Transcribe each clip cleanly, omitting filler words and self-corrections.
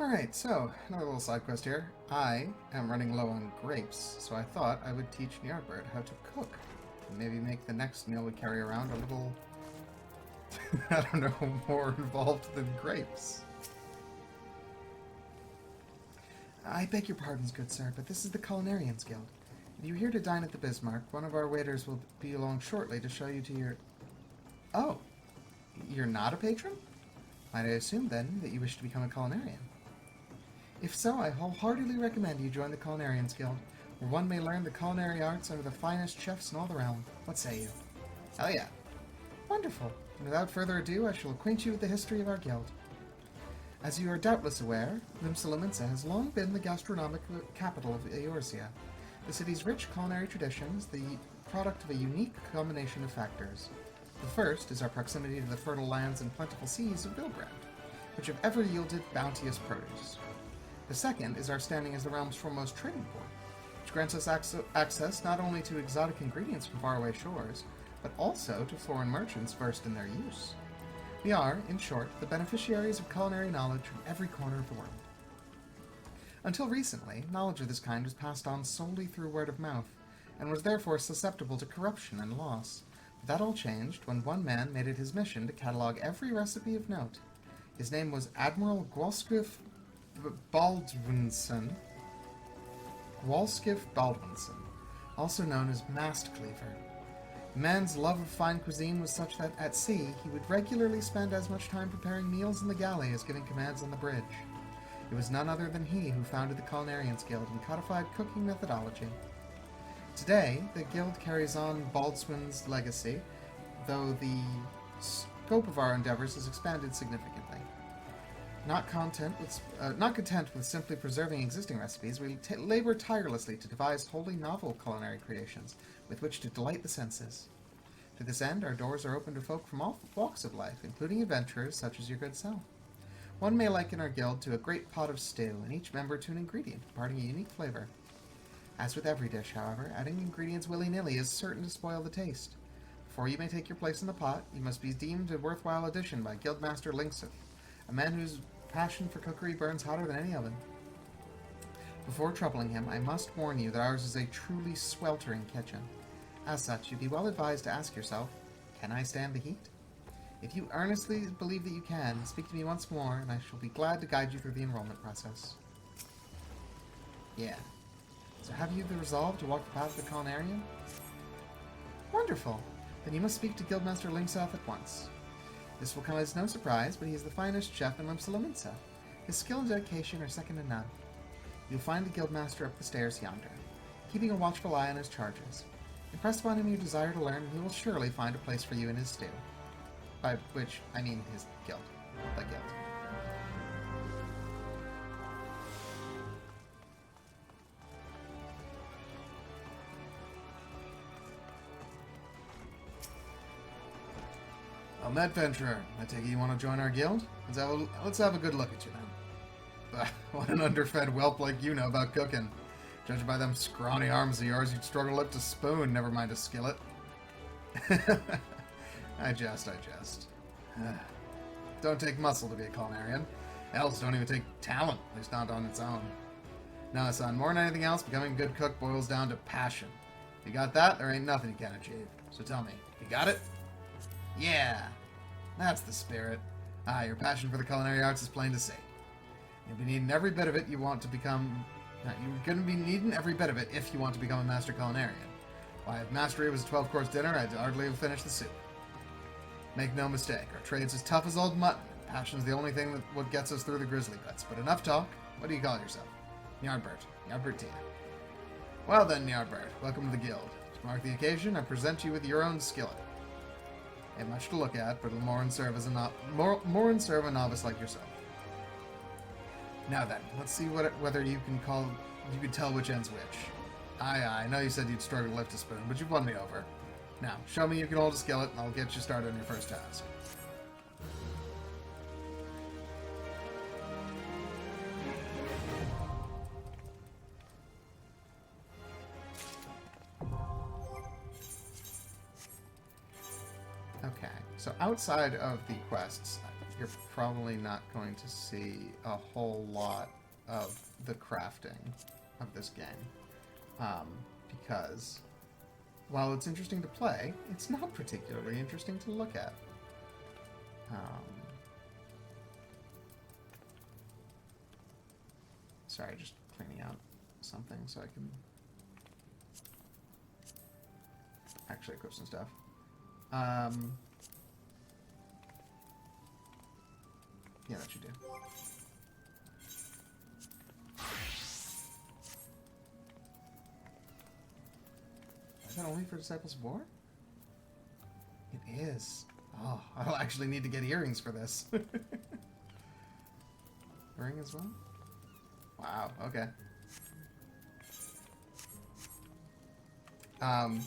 Alright, so, another little side quest here. I am running low on grapes, so I thought I would teach Ny'ardbert how to cook. And maybe make the next meal we carry around a little, I don't know, more involved than grapes. I beg your pardons, good sir, but this is the Culinarians Guild. If you're here to dine at the Bismarck, one of our waiters will be along shortly to show you to your... Oh, you're not a patron? Might I assume, then, that you wish to become a culinarian? If so, I wholeheartedly recommend you join the Culinarians Guild, where one may learn the culinary arts under the finest chefs in all the realm. What say you? Hell yeah. Wonderful. And without further ado, I shall acquaint you with the history of our guild. As you are doubtless aware, Limsa has long been the gastronomic capital of Eorzea. The city's rich culinary traditions, the product of a unique combination of factors. The first is our proximity to the fertile lands and plentiful seas of Vilbrand, which have ever yielded bounteous produce. The second is our standing as the realm's foremost trading port, which grants us access not only to exotic ingredients from faraway shores, but also to foreign merchants versed in their use. We are, in short, the beneficiaries of culinary knowledge from every corner of the world. Until recently, knowledge of this kind was passed on solely through word of mouth, and was therefore susceptible to corruption and loss. But that all changed when one man made it his mission to catalog every recipe of note. His name was Admiral Gwalskif Baldwinson, also known as Mast Cleaver. The man's love of fine cuisine was such that, at sea, he would regularly spend as much time preparing meals in the galley as giving commands on the bridge. It was none other than he who founded the Culinarians Guild and codified cooking methodology. Today, the guild carries on Baldwin's legacy, though the scope of our endeavors has expanded significantly. Not content with simply preserving existing recipes, we labor tirelessly to devise wholly novel culinary creations with which to delight the senses. To this end, our doors are open to folk from all walks of life, including adventurers such as your good self. One may liken our guild to a great pot of stew, and each member to an ingredient, imparting a unique flavor. As with every dish, however, adding ingredients willy-nilly is certain to spoil the taste. Before you may take your place in the pot, you must be deemed a worthwhile addition by Guildmaster Linkseth, a man whose passion for cookery burns hotter than any oven. Before troubling him, I must warn you that ours is a truly sweltering kitchen. As such, you'd be well advised to ask yourself, can I stand the heat? If you earnestly believe that you can, speak to me once more, and I shall be glad to guide you through the enrollment process. Yeah. So have you the resolve to walk the path of the culinarian? Wonderful. Then you must speak to Guildmaster Linkseth at once. This will come as no surprise, but he is the finest chef in Limsa. His skill and dedication are second to none. You'll find the Guildmaster up the stairs yonder, keeping a watchful eye on his charges. Impress upon him your desire to learn, and he will surely find a place for you in his stew. By which, I mean his guild. The guild. Well, adventurer, I take it you want to join our guild? Let's have a good look at you then. What an underfed whelp like you know about cooking. Judging by them scrawny arms of yours, you'd struggle to lift a spoon, never mind a skillet. I jest. Don't take muscle to be a culinarian. Elves don't even take talent, at least not on its own. No, son, more than anything else, becoming a good cook boils down to passion. If you got that, there ain't nothing you can't achieve. So tell me, you got it? Yeah, that's the spirit. Your passion for the culinary arts is plain to see. You'll be needing every bit of it you want to become... You're going to be needing every bit of it if you want to become a master culinarian. Why, if mastery was a 12-course dinner, I'd hardly have finished the soup. Make no mistake, our trade's as tough as old mutton. Passion's the only thing what gets us through the grizzly bits. But enough talk. What do you call yourself? Ny'ardbert. Ny'ardbertina. Well then, Ny'ardbert, welcome to the guild. To mark the occasion, I present you with your own skillet. Ain't much to look at, but it'll more and serve a novice like yourself. Now then, let's see whether you can tell which end's which. I know you said you'd struggle to lift a spoon, but you've won me over. Now, show me you can hold a skillet, and I'll get you started on your first task. Okay, so outside of the quests, you're probably not going to see a whole lot of the crafting of this game. Because while it's interesting to play, it's not particularly interesting to look at. Sorry, just cleaning out something so I can actually equip some stuff. Yeah, that should do. Is that only for Disciples of War? It is. Oh, I'll actually need to get earrings for this. Ring as well? Wow, okay.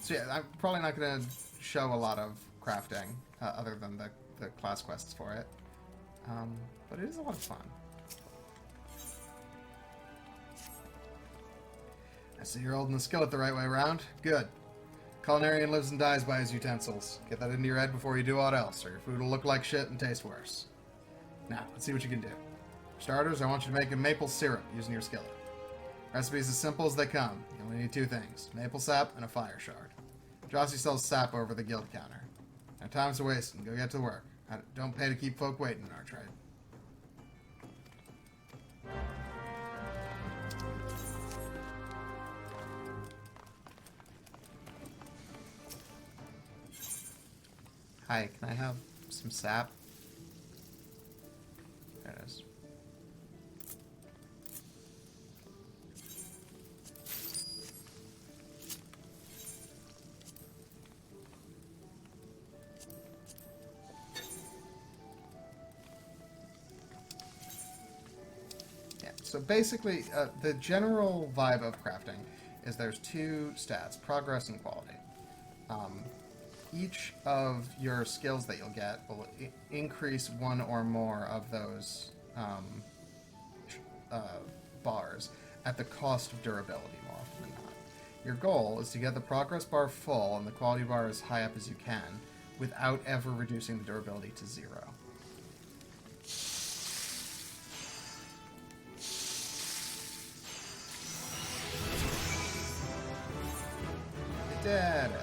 So yeah, I'm probably not going to show a lot of crafting other than the class quests for it. But it is a lot of fun. I see you're holding the skillet the right way around. Good. Culinarian lives and dies by his utensils. Get that into your head before you do aught else, or your food will look like shit and taste worse. Now, let's see what you can do. For starters, I want you to make a maple syrup using your skillet. Recipe's as simple as they come. You only need two things, maple sap and a fire shard. Jossie sells sap over the guild counter. Now time's a wasting. Go get to work. Don't pay to keep folk waiting in our trade. Hi, can I have some sap? There it is. Yeah, so basically, the general vibe of crafting is there's two stats, progress and quality. Each of your skills that you'll get will increase one or more of those bars at the cost of durability more often than not. Your goal is to get the progress bar full and the quality bar as high up as you can without ever reducing the durability to 0. I did it.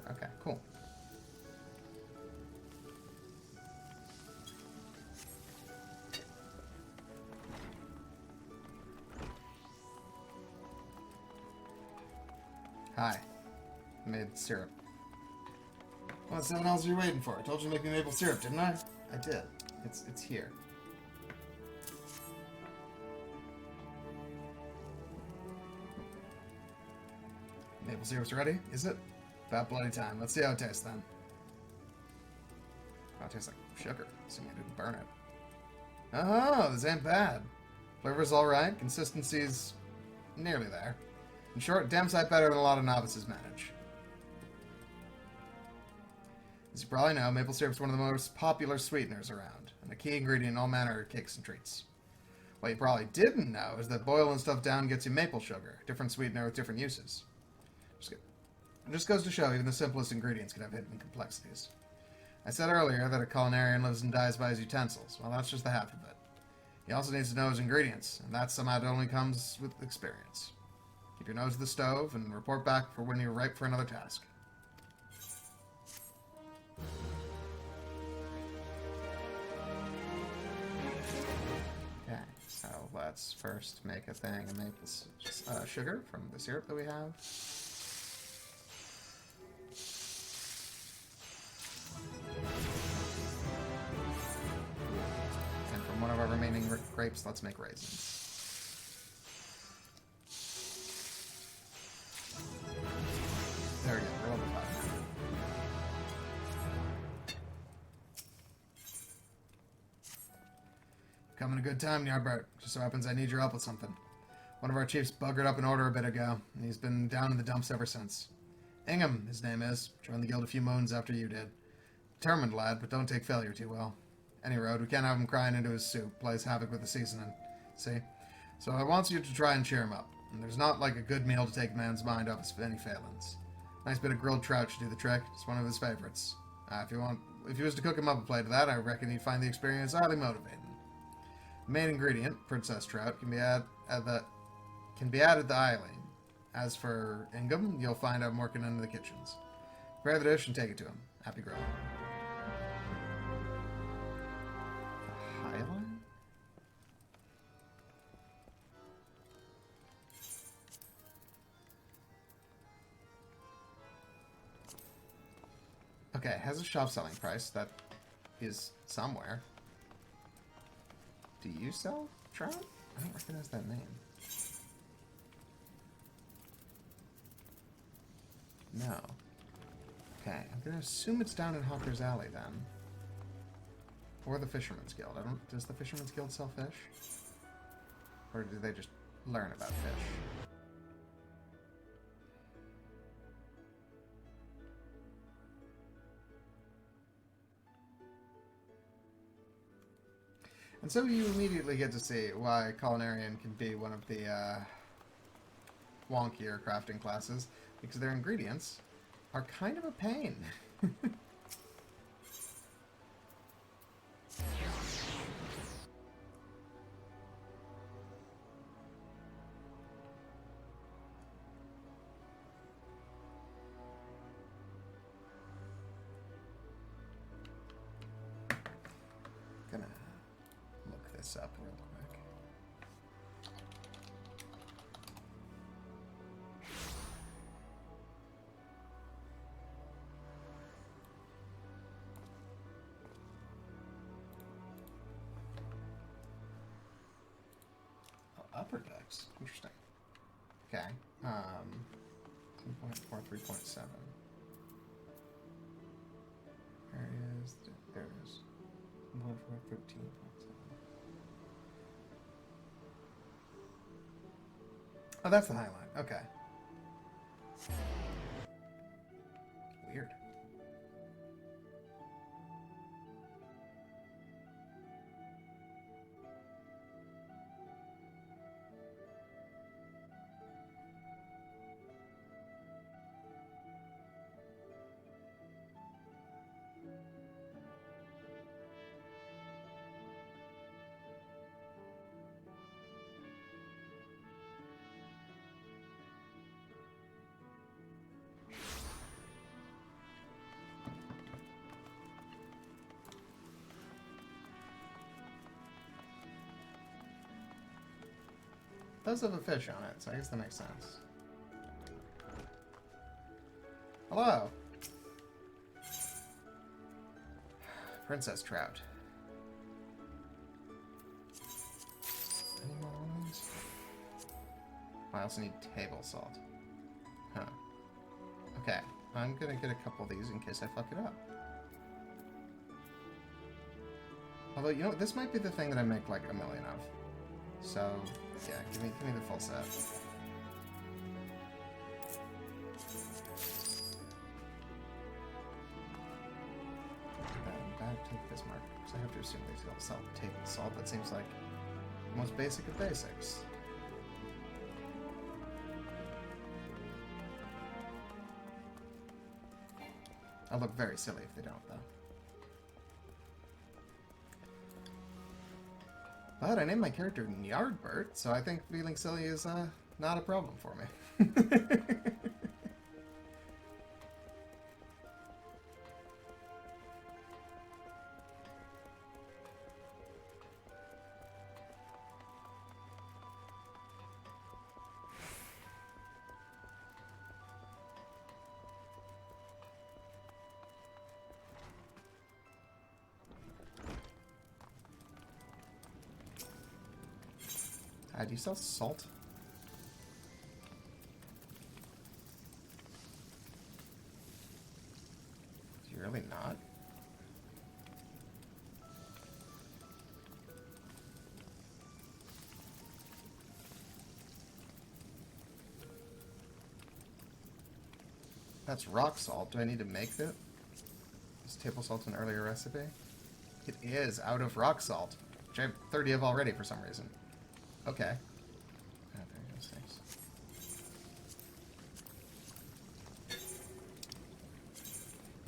Okay, cool. Hi. I made syrup. Well, what else are you waiting for? I told you to make me maple syrup, didn't I? I did. It's here. Maple syrup's ready, is it? About bloody time. Let's see how it tastes then. Oh, it tastes like sugar. Assuming I didn't burn it. Oh, this ain't bad. Flavor's alright. Consistency's nearly there. In short, damn sight better than a lot of novices manage. As you probably know, maple syrup's one of the most popular sweeteners around, and a key ingredient in all manner of cakes and treats. What you probably didn't know is that boiling stuff down gets you maple sugar, different sweetener with different uses. It just goes to show even the simplest ingredients can have hidden complexities. I said earlier that a culinarian lives and dies by his utensils. Well, that's just the half of it. He also needs to know his ingredients, and that somehow only comes with experience. Keep your nose to the stove and report back for when you're ripe for another task. Okay, so let's first make a thing of maple sugar from the syrup that we have. One of our remaining grapes, let's make raisins. There we go, we're level 5 now. Coming a good time, Ny'ardbert. Just so happens I need your help with something. One of our chiefs buggered up an order a bit ago, and he's been down in the dumps ever since. Ingham, his name is. Joined the guild a few moons after you did. Determined lad, but don't take failure too well. Any road, we can't have him crying into his soup, plays havoc with the seasoning. See? So I want you to try and cheer him up. And there's not like a good meal to take a man's mind off his any failings. Nice bit of grilled trout should do the trick. It's one of his favorites. If you was to cook him up a plate of that, I reckon you'd find the experience highly motivating. The main ingredient, princess trout, can be added to Eileen. As for Ingham, you'll find I'm working under the kitchens. Prepare the dish and take it to him. Happy grilling. The Highline? Okay, it has a shop selling price that is somewhere. Do you sell trout? I don't recognize that name. No. Okay, I'm gonna assume it's down in Hawker's Alley then. Or the Fisherman's Guild. Does the Fisherman's Guild sell fish? Or do they just learn about fish? And so you immediately get to see why Culinarian can be one of the wonkier crafting classes, because their ingredients are kind of a pain. Gonna look this up real quick. Oh, upper decks. Interesting. Okay. 2.4, 3.7. There it is. There it is. 13.7. Oh, that's the Highline. Okay. Weird. It does have a fish on it, so I guess that makes sense. Hello! Princess trout. Any more ones? I also need table salt. Huh. Okay, I'm gonna get a couple of these in case I fuck it up. Although, you know what? This might be the thing that I make like a million of. So, yeah, give me the full set. Back to Bismarck, because I have to assume they sell table salt. That seems like the most basic of basics. I'll look very silly if they don't, though. But I named my character Ny'ardbert, so I think feeling silly is not a problem for me. Do you sell salt? Do you really not? That's rock salt. Do I need to make it? Is table salt an earlier recipe? It is out of rock salt, which I have 30 of already for some reason. Okay. Ah, there goes things.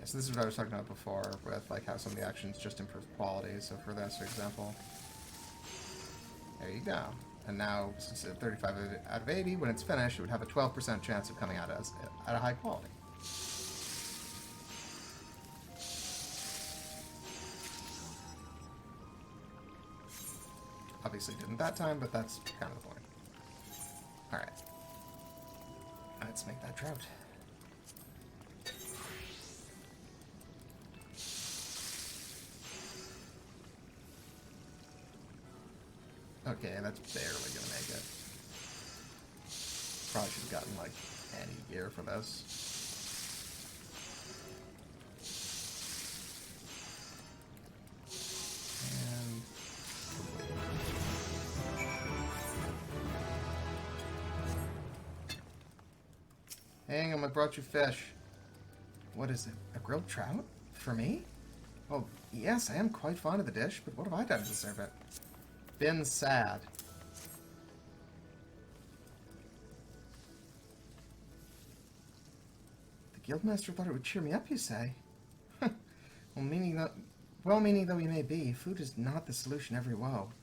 so this is what I was talking about before, with like how some of the actions just improve quality. So for this, for example, there you go. And now, since it's 35 out of 80, when it's finished, it would have a 12% chance of coming out as at a high quality. Obviously didn't that time, but that's kind of the point. Alright. Let's make that trout. Okay, that's barely gonna make it. Probably should have gotten, like, any gear for this. And... Hang on, I brought you fish. What is it? A grilled trout? For me? Oh, yes, I am quite fond of the dish, but what have I done to deserve it? Been sad. The guildmaster thought it would cheer me up, you say? Well-meaning though you may be, food is not the solution to every woe.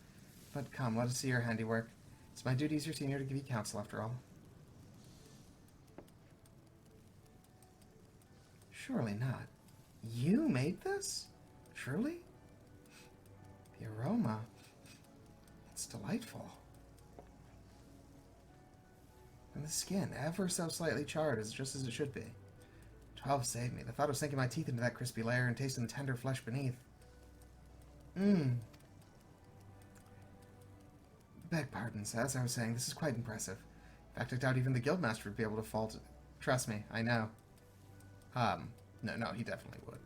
But come, let us see your handiwork. It's my duty as your senior to give you counsel, after all. Surely not. You made this? Truly? The aroma... It's delightful. And the skin, ever so slightly charred, is just as it should be. 12 saved me. The thought of sinking my teeth into that crispy layer and tasting the tender flesh beneath. Beg pardon, as I was saying, this is quite impressive. In fact, I doubt even the guildmaster would be able to fault it. Trust me, I know. No, he definitely would.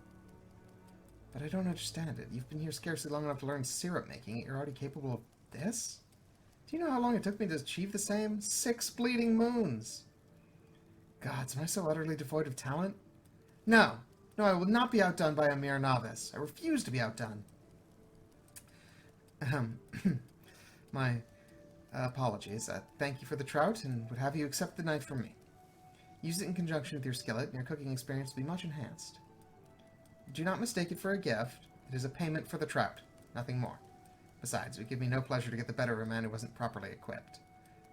But I don't understand it. You've been here scarcely long enough to learn syrup making, yet you're already capable of this? Do you know how long it took me to achieve the same? 6 bleeding moons! Gods, am I so utterly devoid of talent? No, I will not be outdone by a mere novice. I refuse to be outdone. My apologies. Thank you for the trout, and would have you accept the knife from me. Use it in conjunction with your skillet, and your cooking experience will be much enhanced. Do not mistake it for a gift. It is a payment for the trout, nothing more. Besides, it would give me no pleasure to get the better of a man who wasn't properly equipped.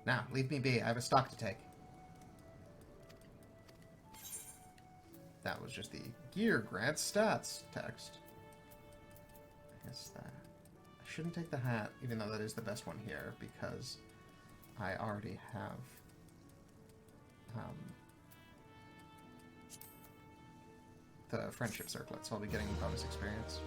Now, leave me be. I have a stock to take. That was just the gear grant stats text. I guess that... I shouldn't take the hat, even though that is the best one here, because I already have... the friendship circlet, so I'll be getting bonus experience.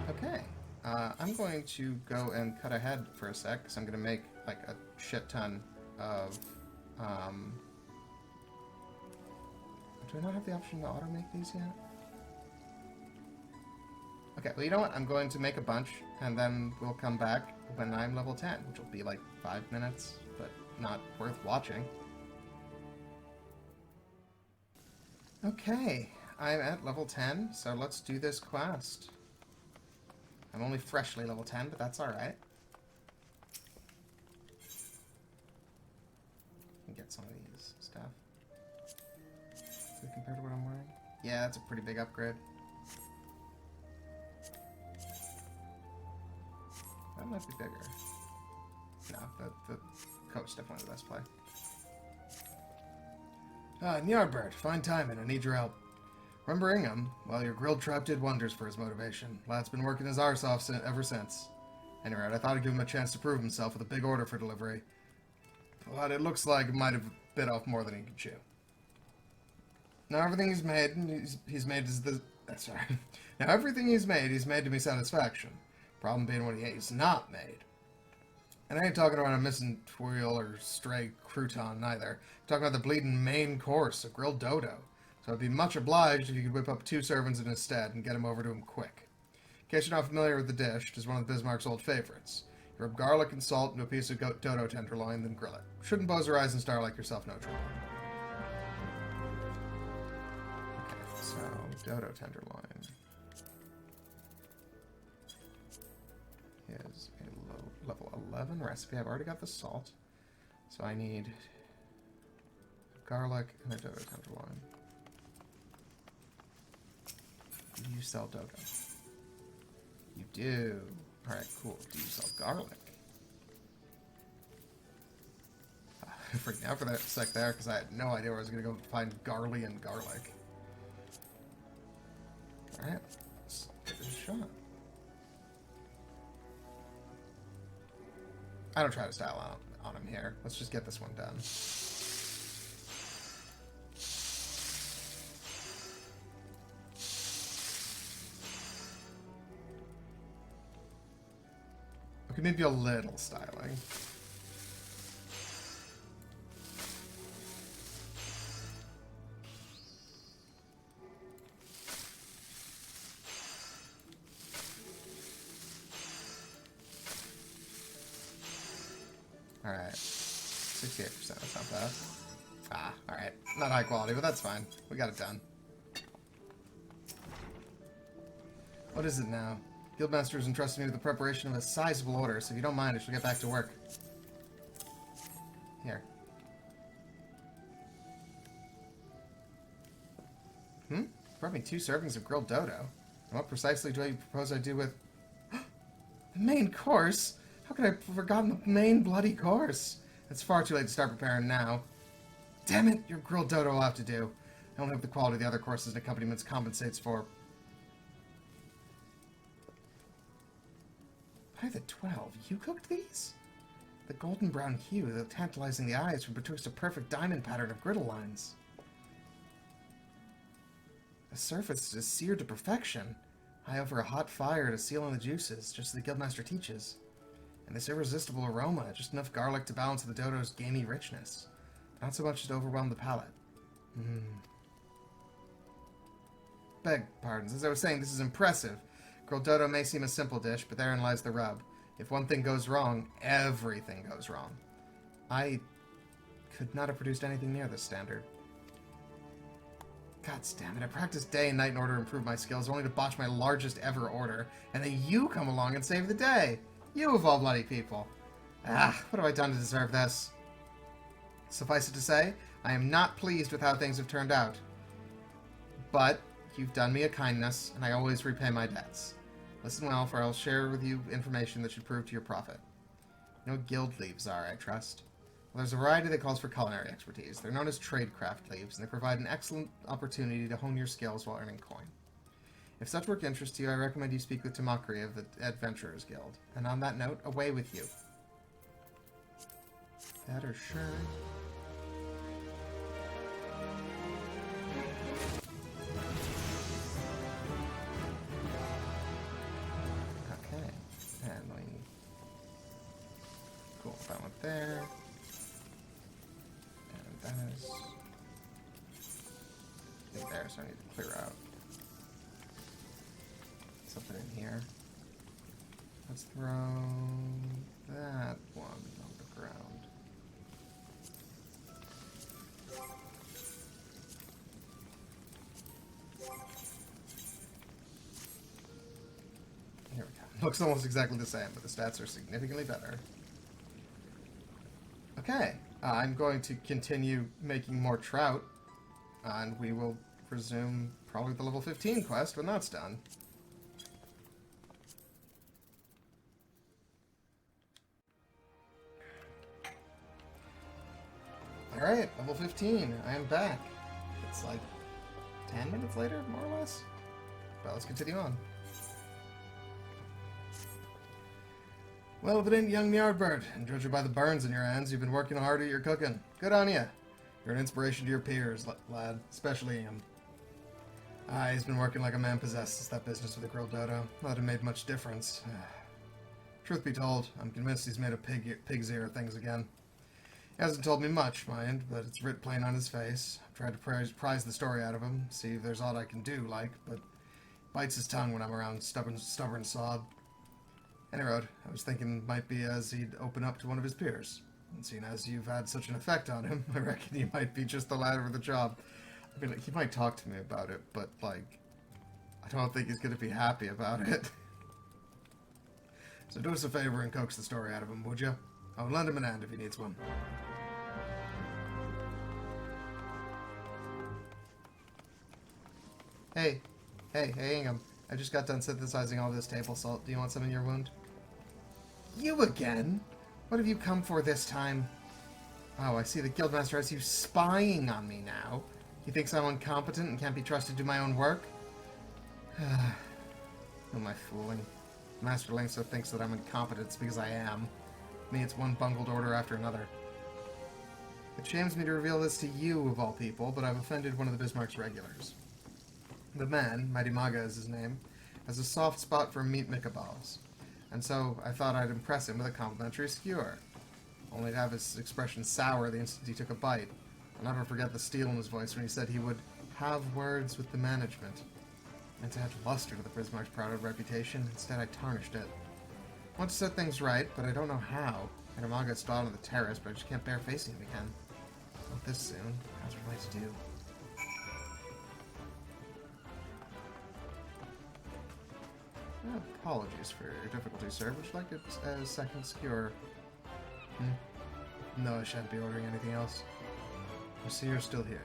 Okay, I'm going to go and cut ahead for a sec, because I'm going to make, like, a shit ton of, do I not have the option to auto-make these yet? Okay, well, you know what? I'm going to make a bunch, and then we'll come back when I'm level 10, which will be like 5 minutes, but not worth watching. Okay, I'm at level 10, so let's do this quest. I'm only freshly level 10, but that's alright. Get some of these stuff. So compared to what I'm wearing? Yeah, that's a pretty big upgrade. That might be bigger. No, the coat's definitely the best play. Ny'ardbert, fine timing. I need your help. Remembering him, well, your grilled trap did wonders for his motivation. Lad's been working his arse off ever since. Anyway, I thought I'd give him a chance to prove himself with a big order for delivery. But it looks like it might have bit off more than he could chew. Now everything he's made is the... sorry. Now everything he's made to me satisfaction. Problem being what he's not made. And I ain't talking about a missing twirl or stray crouton either. I'm talking about the bleeding main course, a grilled dodo. So I'd be much obliged if you could whip up 2 servants in his stead and get him over to him quick. In case you're not familiar with the dish, it is one of Bismarck's old favorites. You rub garlic and salt into a piece of dodo tenderloin, then grill it. Shouldn't buzz her eyes and star like yourself, no trouble. Okay, so dodo tenderloin is a level 11 recipe. I've already got the salt. So I need garlic and a dodo tenderloin. Do you sell dodo? You do. Alright, cool. Do you sell garlic? I freaked out for that sec there because I had no idea where I was going to go find garlic and garlic. Alright, let's give it a shot. I don't try to style on him here. Let's just get this one done. Okay, maybe a little styling. Alright. 68%, that's not bad. Ah, alright. Not high quality, but that's fine. We got it done. What is it now? Guildmaster has entrusted me with the preparation of a sizable order, so if you don't mind, I shall get back to work. Here. Brought me 2 servings of grilled dodo. And what precisely do you propose I do with... The main course? How could I have forgotten the main bloody course? It's far too late to start preparing now. Damn it, your grilled dodo will have to do. I don't have the quality the other courses and accompaniments compensates for. By the 12, you cooked these? The golden brown hue, the tantalizing the eyes from betwixt a perfect diamond pattern of griddle lines. The surface is seared to perfection, high over a hot fire to seal in the juices, just as the Guildmaster teaches. And this irresistible aroma, just enough garlic to balance the dodo's gamey richness. Not so much as to overwhelm the palate. Beg pardons. As I was saying, this is impressive. Grilled dodo may seem a simple dish, but therein lies the rub. If one thing goes wrong, everything goes wrong. I could not have produced anything near this standard. God damn it, I practiced day and night in order to improve my skills, only to botch my largest ever order, and then you come along and save the day! You of all bloody people! Ah, what have I done to deserve this? Suffice it to say, I am not pleased with how things have turned out. But you've done me a kindness, and I always repay my debts. Listen well, for I'll share with you information that should prove to your profit. You know what guild leaves are, I trust? Well, there's a variety that calls for culinary expertise. They're known as tradecraft leaves, and they provide an excellent opportunity to hone your skills while earning coin. If such work interests you, I recommend you speak with Tamakri of the Adventurers Guild. And on that note, away with you. Better sure. Okay. And we... Cool, that one there. And that is... in there, so I need to clear out something in here. Let's throw that one on the ground. Here we go. Looks almost exactly the same, but the stats are significantly better. Okay, I'm going to continue making more trout, and we will resume probably the level 15 quest when that's done. Alright, level 15. I am back. It's like 10 minutes later, more or less. But let's continue on. Well, if it ain't young Ny'ardbert, and judging by the burns in your hands, you've been working hard at your cooking. Good on you. You're an inspiration to your peers, lad. Especially him. He's been working like a man possessed since that business with the grilled dodo. Not that it made much difference. Truth be told, I'm convinced he's made a pig's ear of things again. He hasn't told me much, mind, but it's writ plain on his face. I've tried to prise the story out of him, see if there's aught I can do, but bites his tongue when I'm around stubborn sod. Anyway, I was thinking it might be as he'd open up to one of his peers. And seeing as you've had such an effect on him, I reckon he might be just the lad for the job. I mean, he might talk to me about it, but, like, I don't think he's going to be happy about it. So do us a favor and coax the story out of him, would you? I'll lend him an hand if he needs one. Hey, Ingham. I just got done synthesizing all this table salt. Do you want some in your wound? You again? What have you come for this time? Oh, I see the Guildmaster has you spying on me now. He thinks I'm incompetent and can't be trusted to do my own work? Who am I fooling? Master Linkso thinks that I'm incompetent because I am. Me, it's one bungled order after another. It shames me to reveal this to you, of all people, but I've offended one of the Bismarck's regulars. The man, Mighty Maga is his name, has a soft spot for meat mikabals, and so I thought I'd impress him with a complimentary skewer. Only to have his expression sour the instant he took a bite. I'll never forget the steel in his voice when he said he would have words with the management. And to add luster to the Bismarck's proud reputation, instead I tarnished it. I want to set things right, but I don't know how. Maga is still on the terrace, but I just can't bear facing him again. Not this soon. How's what I to do? Apologies for your difficulty, sir. Would you like a second skewer? No, I shan't be ordering anything else. I see you're still here.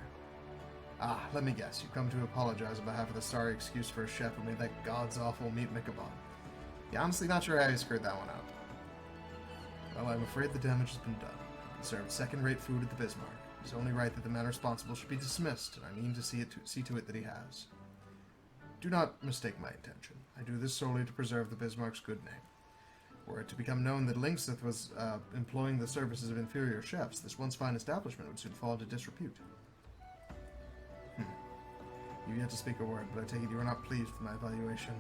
Ah, let me guess. You've come to apologize on behalf of the sorry excuse for a chef who made that god's-awful meat mikabon. Yeah, honestly not sure how you screwed that one up. Well, I'm afraid the damage has been done. He served second-rate food at the Bismarck. It's only right that the man responsible should be dismissed, and I mean to see to it that he has. Do not mistake my intention. I do this solely to preserve the Bismarck's good name. Were it to become known that Linksith was employing the services of inferior chefs, this once fine establishment would soon fall into disrepute. You've yet to speak a word, but I take it you are not pleased with my evaluation.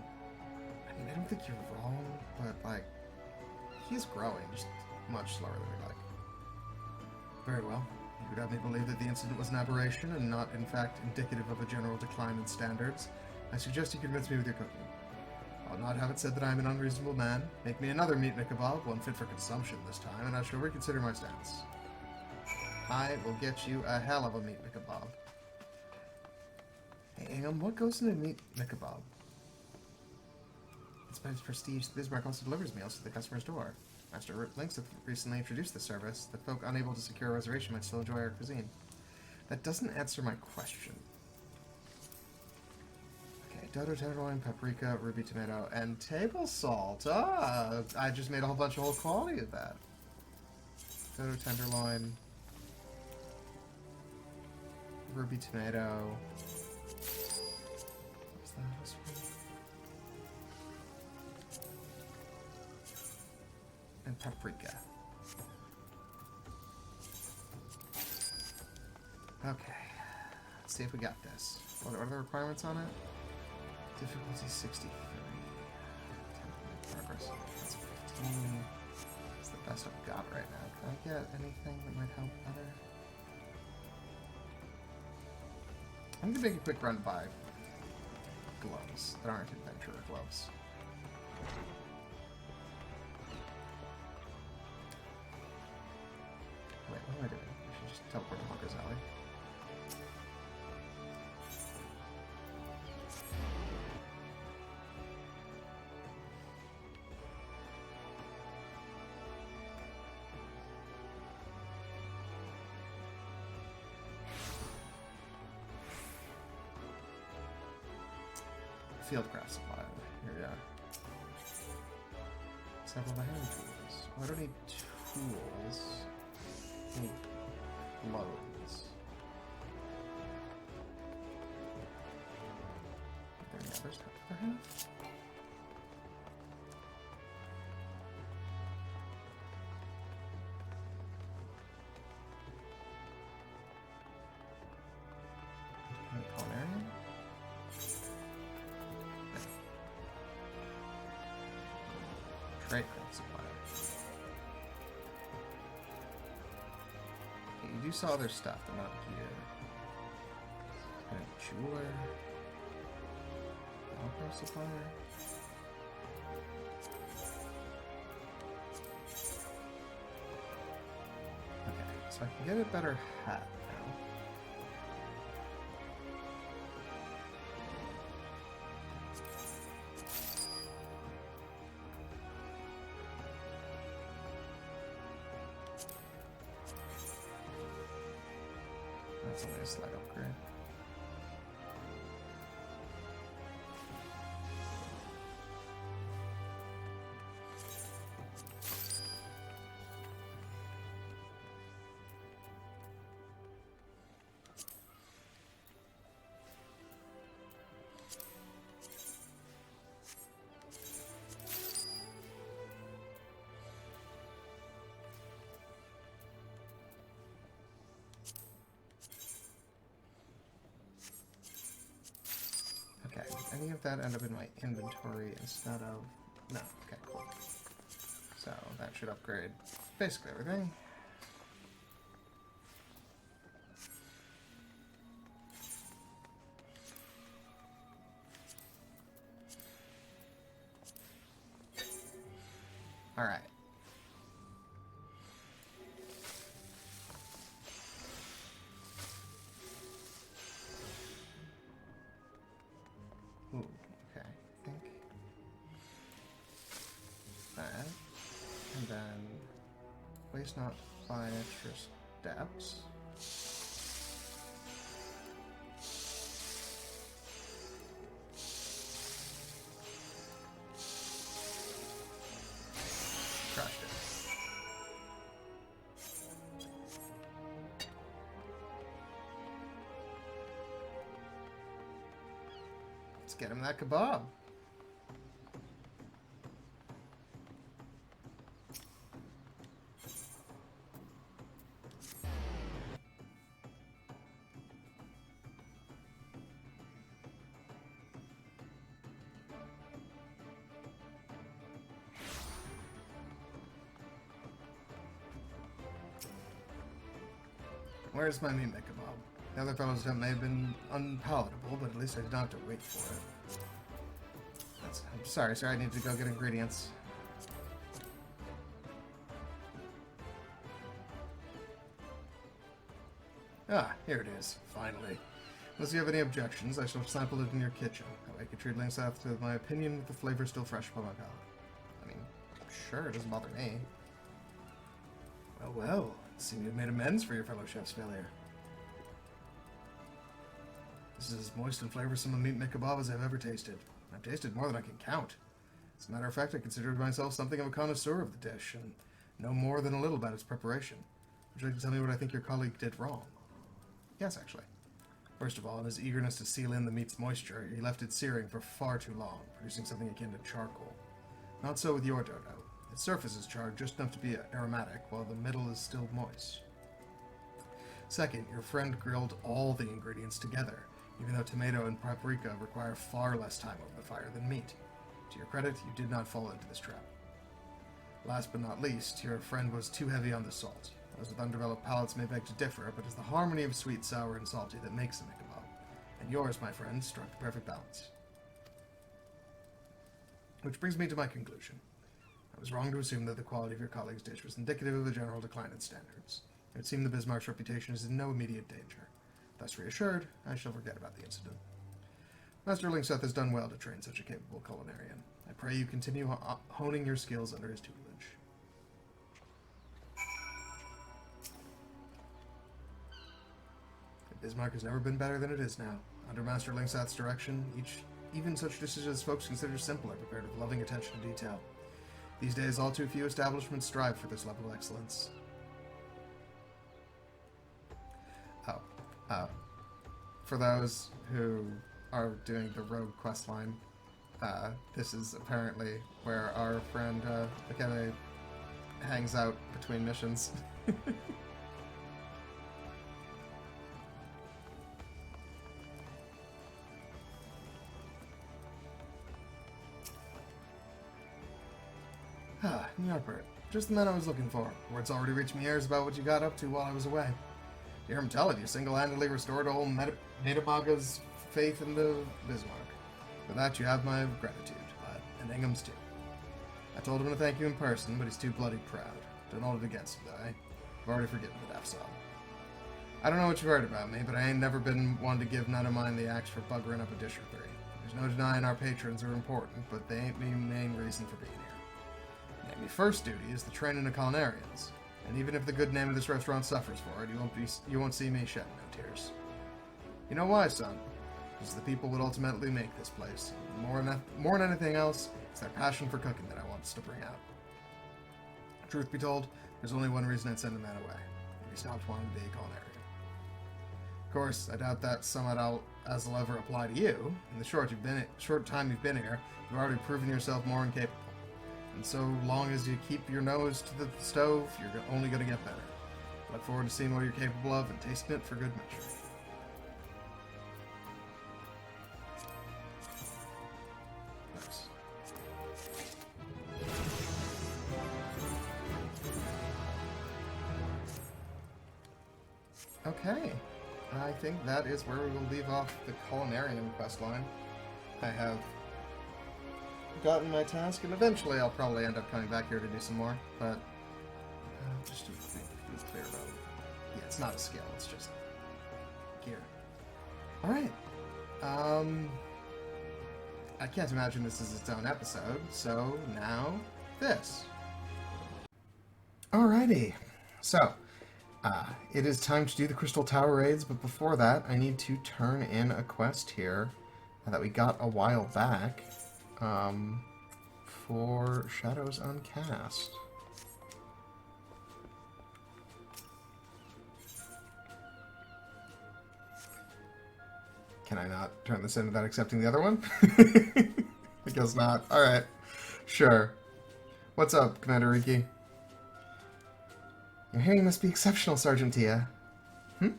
I mean, I don't think you're wrong, but, like, he is growing, just much slower than we'd like. Very well. You would have me believe that the incident was an aberration and not, in fact, indicative of a general decline in standards. I suggest you convince me with your cooking. I'll not have it said that I am an unreasonable man. Make me another meat mikabab, one fit for consumption this time, and I shall reconsider my stance. I will get you a hell of a meat mikabab. Hey, Ingham, what goes into a meat mikabab? Despite its prestige, the Bismarck also delivers meals to the customer's door. Master Linksith recently introduced this service, that folk unable to secure a reservation might still enjoy our cuisine. That doesn't answer my question. Dodo tenderloin, paprika, ruby tomato, and table salt. Ah, I just made a whole bunch of whole quality of that. Dodo tenderloin, ruby tomato. What's that? This one? And paprika. Okay, let's see if we got this. What are the requirements on it? Difficulty 63. Progress. That's 15. That's the best I've got right now. Can I get anything that might help better? I'm gonna make a quick run by gloves that aren't adventurer gloves. Wait, what am I doing? I should just teleport to Hunter's Alley. Fieldcraft supply. Here we are. Several hand tools. Oh, I don't need tools. I need loads. Are there any other stuff I have? Polynarian? Trade craft supplier. Okay, you do sell other stuff, but not here. And a jeweler. Craft supplier. Okay, so I can get a better hat now. That's only a slight upgrade. Okay, did any of that end up in my inventory instead of... No, okay, cool. So, that should upgrade basically everything. Alright. Ooh, okay, I think that, and then waste not by extra steps. Crushed it. Let's get him that kebab. Where's my meat kebab? The other fellows may have been unpalatable, but at least I did not have to wait for it. I'm sorry, sir. I need to go get ingredients. Ah, here it is. Finally. Unless you have any objections, I shall sample it in your kitchen. I can treat Lyngseth with my opinion with the flavor still fresh upon my palate. I mean, sure, it doesn't bother me. Well, well. It seems you've made amends for your fellow chef's failure. This is as moist and flavorsome a meat kebab as I've ever tasted. I've tasted more than I can count. As a matter of fact, I considered myself something of a connoisseur of the dish, and know more than a little about its preparation. Would you like to tell me what I think your colleague did wrong? Yes, actually. First of all, in his eagerness to seal in the meat's moisture, he left it searing for far too long, producing something akin to charcoal. Not so with your dodo. Its surface is charred just enough to be aromatic, while the middle is still moist. Second, your friend grilled all the ingredients together, even though tomato and paprika require far less time over the fire than meat. To your credit, you did not fall into this trap. Last but not least, your friend was too heavy on the salt. Those with undeveloped palates may beg to differ, but it's the harmony of sweet, sour, and salty that makes a kebab. And yours, my friend, struck the perfect balance. Which brings me to my conclusion. I was wrong to assume that the quality of your colleague's dish was indicative of a general decline in standards. It would seem the Bismarck's reputation is in no immediate danger. Thus reassured, I shall forget about the incident. Master Lyngseth has done well to train such a capable culinarian. I pray you continue honing your skills under his tutelage. Bismarck has never been better than it is now. Under Master Lyngseth's direction, even such dishes as folks consider simple are prepared with loving attention to detail. These days, all too few establishments strive for this level of excellence. For those who are doing the rogue questline, this is apparently where our friend Akebe hangs out between missions. Ny'ardbert. Just the man I was looking for. Word's already reached me ears about what you got up to while I was away. To hear him tell it, you single-handedly restored old Natamaga's faith in the Bismarck. For that, you have my gratitude, and Ingham's too. I told him to thank you in person, but he's too bloody proud. Don't hold it against him, though, eh? I've already forgiven the daft sod. I don't know what you've heard about me, but I ain't never been one to give none of mine the axe for buggering up a dish or three. There's no denying our patrons are important, but they ain't the main reason for being here. My first duty is the training of culinarians, And even if the good name of this restaurant suffers for it, you won't see me shedding no tears. You know why, son? Because the people would ultimately make this place. More than anything else, it's their passion for cooking that I want us to bring out. Truth be told, there's only one reason I'd send a man away. He stopped wanting to be a culinarian. Of course, I doubt that somewhat as will ever apply to you. In the short time you've been here, you've already proven yourself more than capable. And so long as you keep your nose to the stove, you're only going to get better. I look forward to seeing what you're capable of and tasting it for good measure. Nice. Okay. I think that is where we will leave off the culinarian questline. I have gotten my task, and eventually I'll probably end up coming back here to do some more, but just to be clear about it. Yeah, it's not a skill, it's just gear. Alright. I can't imagine this is its own episode, so now this. Alrighty. So, it is time to do the Crystal Tower raids, but before that, I need to turn in a quest here that we got a while back for Shadows Uncast. Can I not turn this in without accepting the other one? I guess not. Alright. Sure. What's up, Commander Riki? Your hearing must be exceptional, Sergeant Tia. If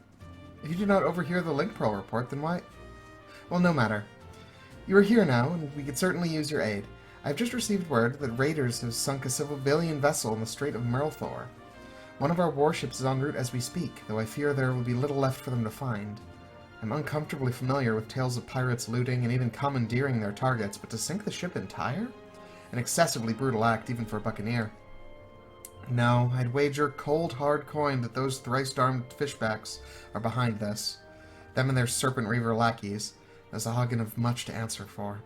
you did not overhear the Link Pearl report, then why... Well, no matter. You are here now, and we could certainly use your aid. I have just received word that raiders have sunk a civilian vessel in the Strait of Merlthor. One of our warships is en route as we speak, though I fear there will be little left for them to find. I'm uncomfortably familiar with tales of pirates looting and even commandeering their targets, but to sink the ship entire? An excessively brutal act, even for a buccaneer. No, I'd wager cold, hard coin that those thrice-armed fishbacks are behind this. Them and their Serpent Reaver lackeys. There's a Hagen of much to answer for.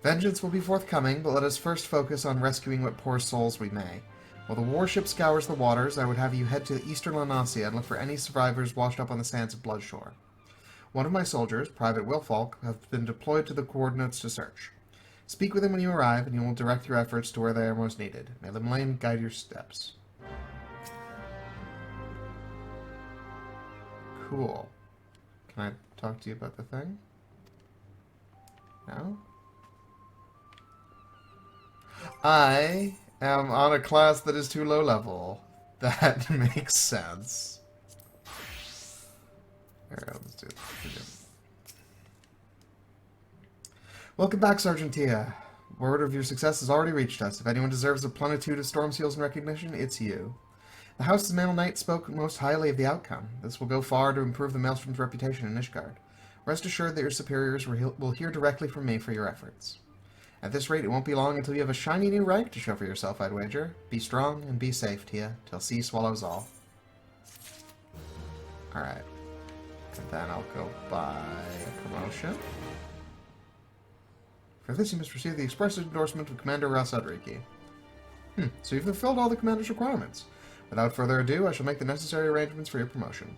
Vengeance will be forthcoming, but let us first focus on rescuing what poor souls we may. While the warship scours the waters, I would have you head to the eastern Lanasia and look for any survivors washed up on the sands of Bloodshore. One of my soldiers, Private Wilfalk, have been deployed to the coordinates to search. Speak with him when you arrive, and you will direct your efforts to where they are most needed. May the Lane guide your steps. Cool. Can I talk to you about the thing? No? I am on a class that is too low level. That makes sense. Alright, let's do it. Welcome back, Sergeant Tia. Word of your success has already reached us. If anyone deserves a plenitude of storm seals and recognition, it's you. The House's Mail Knight spoke most highly of the outcome. This will go far to improve the Maelstrom's reputation in Ny'ardbert. Rest assured that your superiors will hear directly from me for your efforts. At this rate, it won't be long until you have a shiny new rank to show for yourself, I'd wager. Be strong and be safe, Tia, till sea swallows all. Alright. And then I'll go buy a promotion. For this, you must receive the express endorsement of Commander Riki. So you've fulfilled all the Commander's requirements. Without further ado, I shall make the necessary arrangements for your promotion.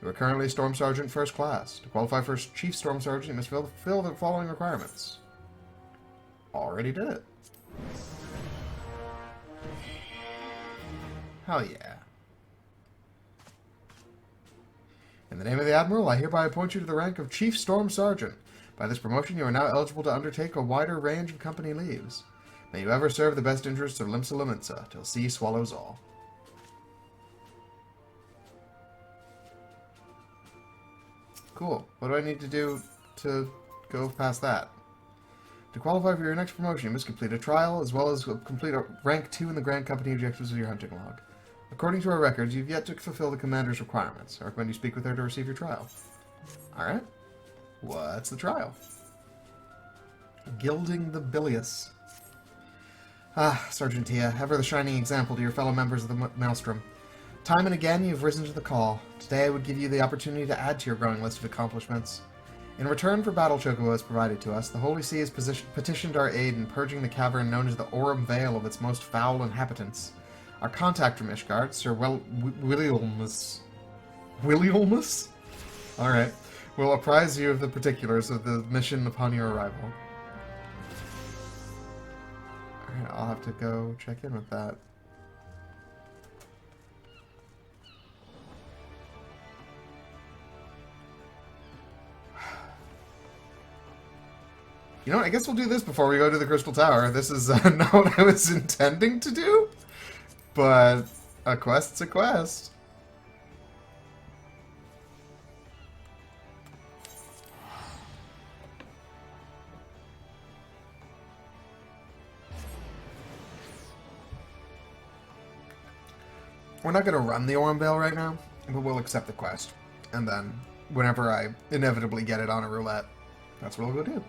You are currently Storm Sergeant First Class. To qualify for Chief Storm Sergeant, you must fulfill the following requirements. Already did it. Hell yeah. In the name of the Admiral, I hereby appoint you to the rank of Chief Storm Sergeant. By this promotion, you are now eligible to undertake a wider range of company leaves. May you ever serve the best interests of Limsa Lominsa, till sea swallows all. Cool. What do I need to do to go past that? To qualify for your next promotion, you must complete a trial, as well as complete a rank 2 in the Grand Company objectives of your hunting log. According to our records, you've yet to fulfill the Commander's requirements. I recommend you speak with her to receive your trial. Alright. What's the trial? Gilding the Bilious. Ah, Sergeant Tia, ever the shining example to your fellow members of the Maelstrom. Time and again, you've risen to the call. Today I would give you the opportunity to add to your growing list of accomplishments. In return for battle chocobos provided to us, the Holy See has petitioned our aid in purging the cavern known as the Aurum Vale of its most foul inhabitants. Our contact from Ishgard, Sir Williolmus. Williolmus? Alright. Will apprise you of the particulars of the mission upon your arrival. Alright, I'll have to go check in with that. You know what, I guess we'll do this before we go to the Crystal Tower. This is not what I was intending to do, but a quest's a quest. We're not going to run the Orem Vale right now, but we'll accept the quest. And then, whenever I inevitably get it on a roulette, that's what we'll go do.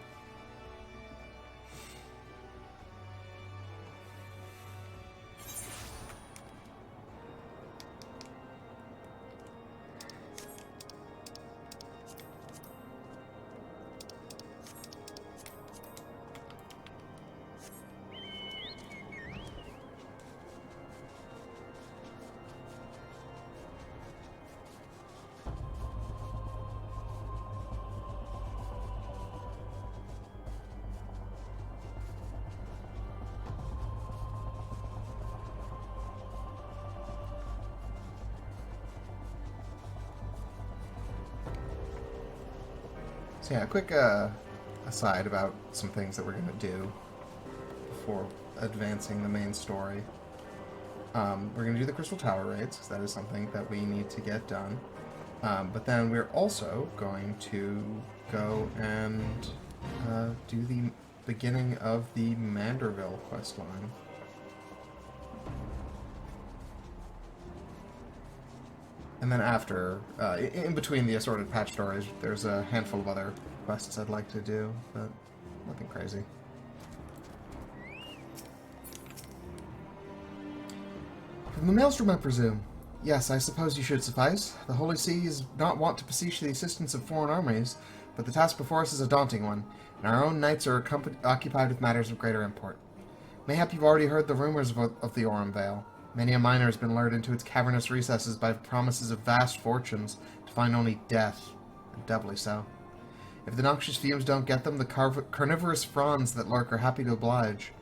So yeah, a quick aside about some things that we're going to do before advancing the main story. We're going to do the Crystal Tower raids, because that is something that we need to get done. But then we're also going to go and do the beginning of the Manderville questline. And then after, in between the assorted patch stories, there's a handful of other quests I'd like to do, but nothing crazy. From the Maelstrom, I presume. Yes, I suppose you should suffice. The Holy See is not wont to beseech the assistance of foreign armies, but the task before us is a daunting one, and our own knights are occupied with matters of greater import. Mayhap you've already heard the rumors of the Orem Vale. Many a miner has been lured into its cavernous recesses by promises of vast fortunes to find only death, and doubly so. If the noxious fumes don't get them, the carnivorous fronds that lurk are happy to oblige.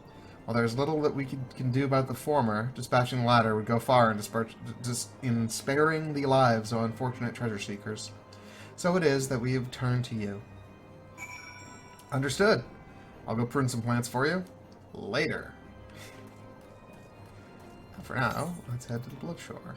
While there is little that we can do about the former, dispatching the latter would go far in sparing the lives of unfortunate treasure seekers. So it is that we have turned to you. Understood. I'll go prune some plants for you. Later. For now, let's head to the Bloodshore.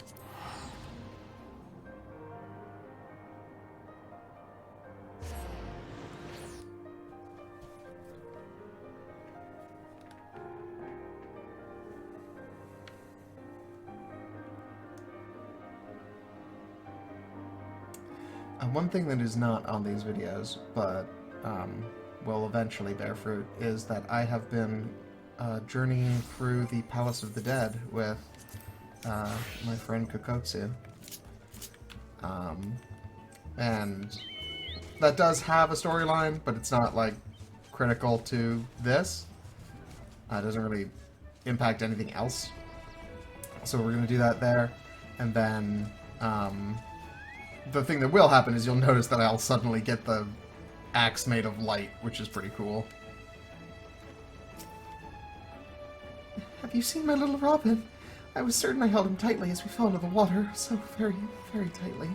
One thing that is not on these videos, but will eventually bear fruit, is that I have been journeying through the Palace of the Dead with my friend Kokotsu. And that does have a storyline, but it's not, like, critical to this. It doesn't really impact anything else. So we're going to do that there. And then the thing that will happen is you'll notice that I'll suddenly get the axe made of light, which is pretty cool. Have you seen my little Robin? I was certain I held him tightly as we fell into the water, so very, very tightly.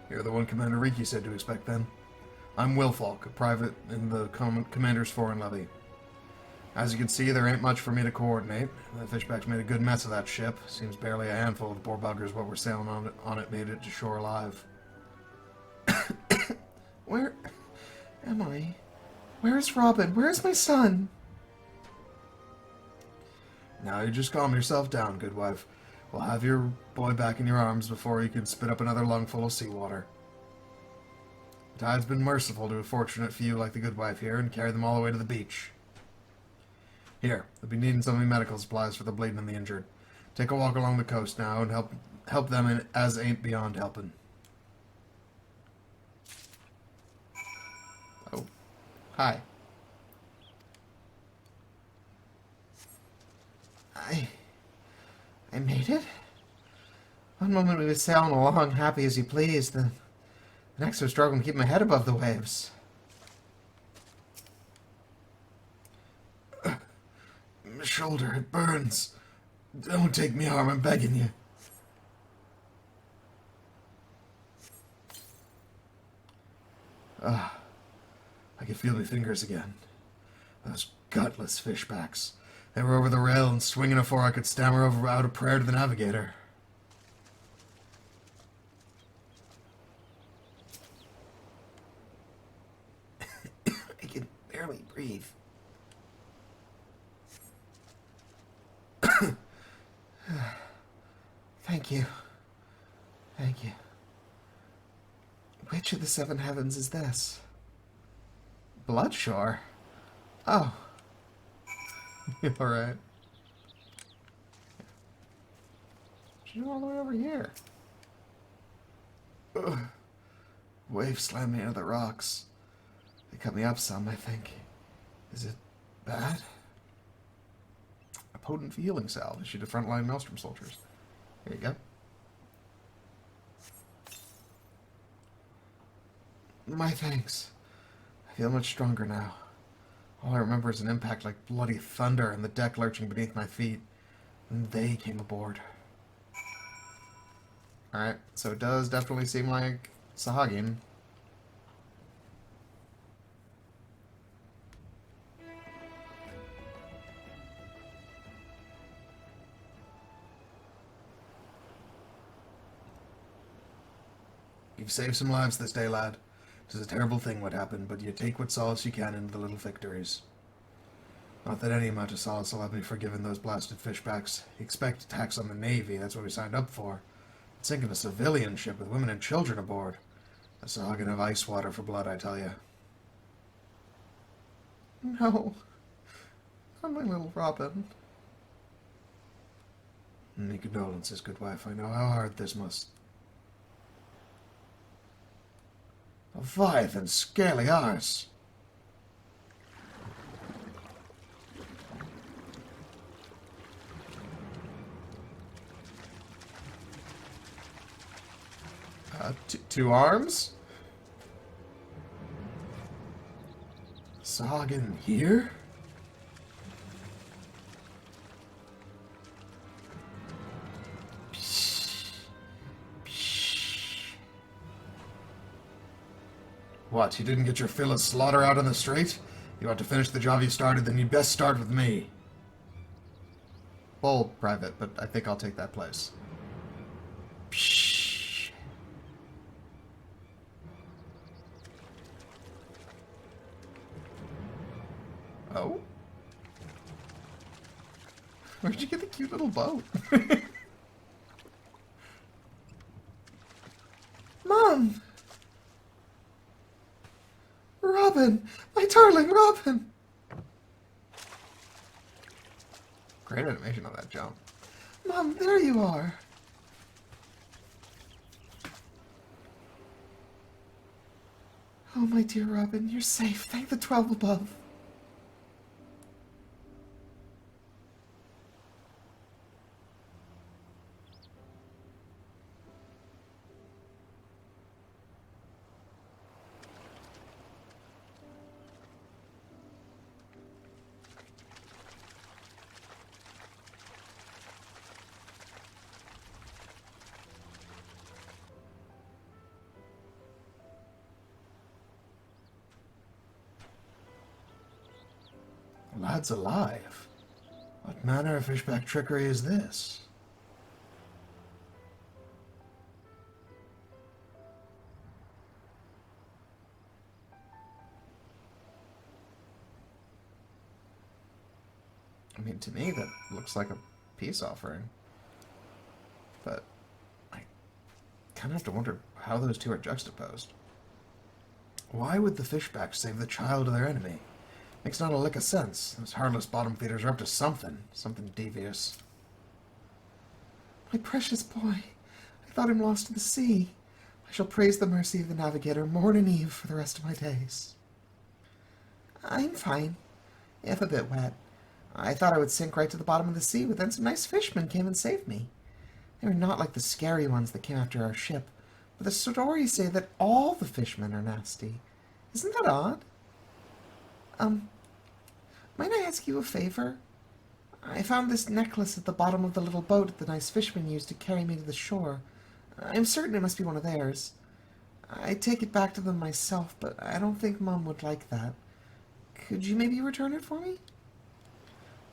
You're the one Commander Riki said to expect, then. I'm Wilfalk, a private in the Commander's Foreign Levy. As you can see, there ain't much for me to coordinate. The fishback's made a good mess of that ship. Seems barely a handful of the poor buggers what were sailing on it made it to shore alive. Where am I? Where is Robin? Where is my son? Now you just calm yourself down, good wife. We'll have your boy back in your arms before he can spit up another lungful of seawater. The tide's been merciful to a fortunate few like the good wife here and carried them all the way to the beach. Here, they'll be needing some of the medical supplies for the bleeding and the injured. Take a walk along the coast now and help them as ain't beyond helping. Hi. I... I made it? One moment we were sailing along, happy as you please, the next I was struggling to keep my head above the waves. My shoulder, it burns. Don't take me harm, I'm begging you. I could feel my fingers again. Those gutless fishbacks. They were over the rail and swinging afore I could stammer out a prayer to the navigator. I can barely breathe. Thank you. Thank you. Which of the seven heavens is this? Bloodshore? Oh. Alright. She's all the way over here. Ugh. Waves slammed me into the rocks. They cut me up some, I think. Is it bad? A potent healing salve issued to frontline Maelstrom soldiers. Here you go. My thanks. I feel much stronger now. All I remember is an impact like bloody thunder and the deck lurching beneath my feet. And they came aboard. Alright, so it does definitely seem like Sahagin. You've saved some lives this day, lad. It is a terrible thing what happened, but you take what solace you can into the little victories. Not that any amount of solace will have me forgiven those blasted fishbacks. You expect attacks on the Navy, that's what we signed up for. Sinking a civilian ship with women and children aboard. A Sahagin of ice water for blood, I tell you. No. Not my little Robin. Many condolences, good wife. I know how hard this must... Leviathan, scaly arse. Two arms? Sahagin here? What, you didn't get your fill of slaughter out on the street? You want to finish the job you started, then you'd best start with me. Bold, Private, but I think I'll take that place. Pshh. Oh? Where'd you get the cute little boat? Mom! Robin! My darling Robin! Great animation on that jump. Mom, there you are! Oh, my dear Robin, you're safe. Thank the 12 above. Lad's alive. What manner of fishback trickery is this? I mean, to me, that looks like a peace offering. But I kind of have to wonder how those two are juxtaposed. Why would the fishbacks save the child of their enemy? Makes not a lick of sense. Those heartless bottom feeders are up to something. Something devious. My precious boy. I thought him lost to the sea. I shall praise the mercy of the navigator morn and eve for the rest of my days. I'm fine, if a bit wet. I thought I would sink right to the bottom of the sea, but then some nice fishermen came and saved me. They were not like the scary ones that came after our ship, but the stories say that all the fishermen are nasty. Isn't that odd? Um, might I ask you a favor? I found this necklace at the bottom of the little boat the nice fishermen used to carry me to the shore. I'm certain it must be one of theirs. I'd take it back to them myself, but I don't think Mum would like that. Could you maybe return it for me?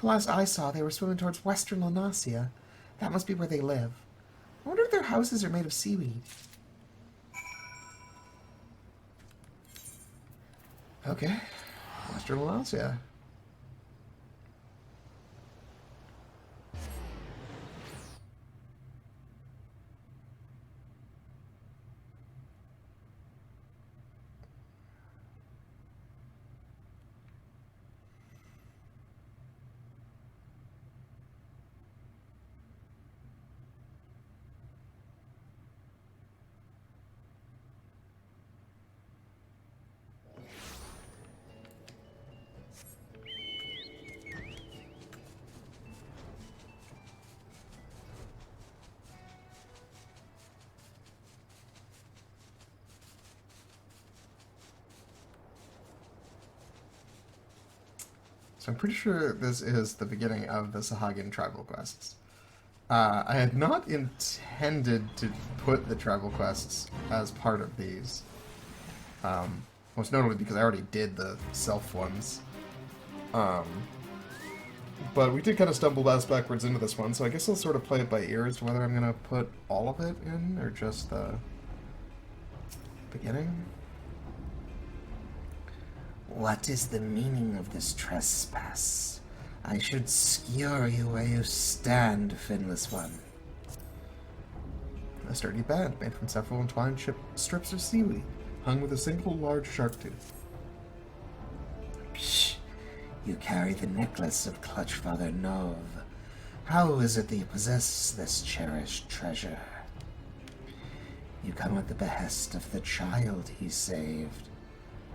The last I saw, they were swimming towards western Lanasia. That must be where they live. I wonder if their houses are made of seaweed. Okay. Western Lanasia. So I'm pretty sure this is the beginning of the Sahagin tribal quests. I had not intended to put the tribal quests as part of these. Most notably because I already did the self ones. But we did kind of stumble ass backwards into this one, so I guess I'll sort of play it by ear as to whether I'm going to put all of it in, or just the beginning. What is the meaning of this trespass? I should skewer you where you stand, finless one. A sturdy band made from several entwined strips of seaweed, hung with a single large shark tooth. Psh! You carry the necklace of Clutchfather Nov. How is it that you possess this cherished treasure? You come at the behest of the child he saved.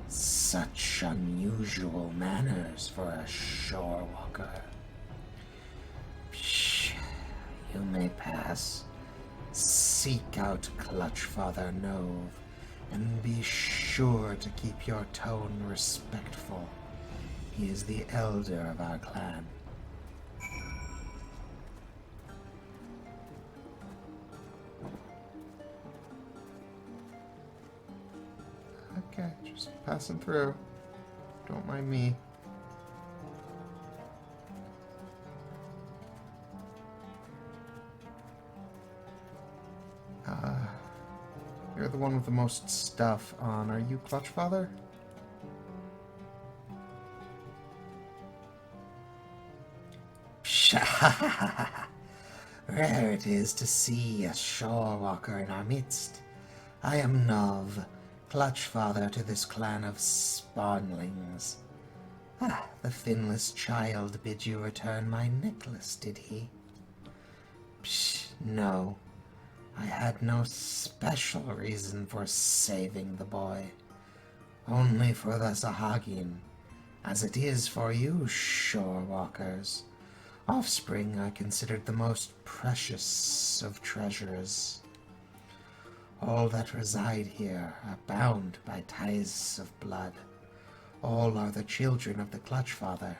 Such unusual manners for a shore walker. Psh! You may pass. Seek out Clutchfather Nov, and be sure to keep your tone respectful. He is the elder of our clan. Okay, just passing through. Don't mind me. You're the one with the most stuff on. Are you Clutchfather? Rare it is to see a shore walker in our midst. I am Nov, Clutchfather to this clan of spawnlings. Ah, the finless child bid you return my necklace, did he? Psh, no. I had no special reason for saving the boy. Only for the Sahagin, as it is for you shore walkers. Offspring I considered the most precious of treasures. All that reside here are bound by ties of blood. All are the children of the Clutchfather.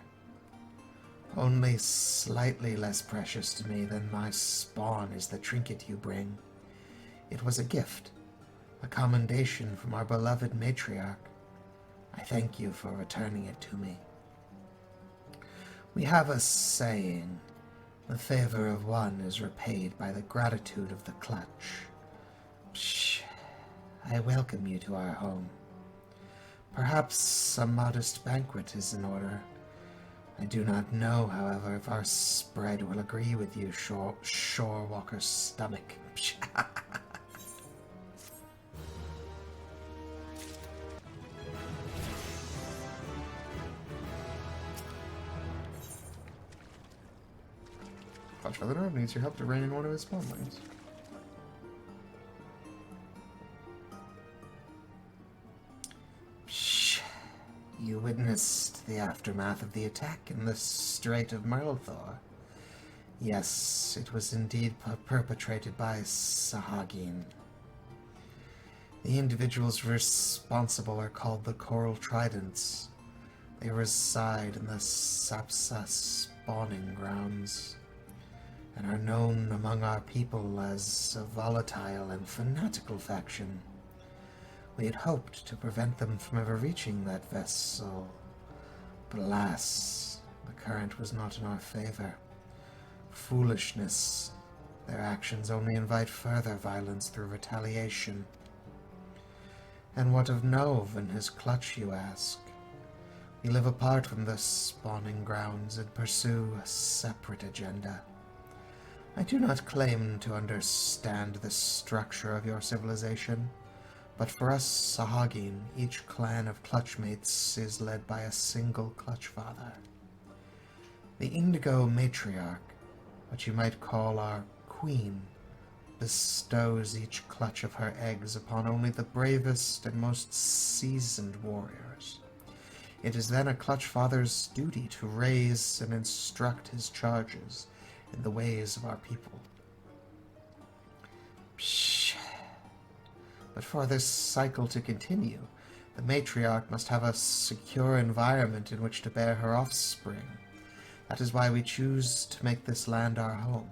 Only slightly less precious to me than my spawn is the trinket you bring. It was a gift, a commendation from our beloved matriarch. I thank you for returning it to me. We have a saying, the favor of one is repaid by the gratitude of the clutch. Psh, I welcome you to our home. Perhaps a modest banquet is in order. I do not know, however, if our spread will agree with you, shore walker's stomach. Clutchfather Nov needs your help to rein in one of his spawnlings. You witnessed the aftermath of the attack in the Strait of Merlthor. Yes, it was indeed perpetrated by Sahagin. The individuals responsible are called the Coral Tridents. They reside in the Sapsa spawning grounds, and are known among our people as a volatile and fanatical faction. We had hoped to prevent them from ever reaching that vessel, but alas, the current was not in our favor. Foolishness. Their actions only invite further violence through retaliation. And what of Nov and his clutch, you ask? We live apart from the spawning grounds and pursue a separate agenda. I do not claim to understand the structure of your civilization, but for us Sahagin, each clan of clutchmates is led by a single clutch father. The Indigo Matriarch, what you might call our queen, bestows each clutch of her eggs upon only the bravest and most seasoned warriors. It is then a clutch father's duty to raise and instruct his charges in the ways of our people. Psh. But for this cycle to continue, the matriarch must have a secure environment in which to bear her offspring. That is why we choose to make this land our home.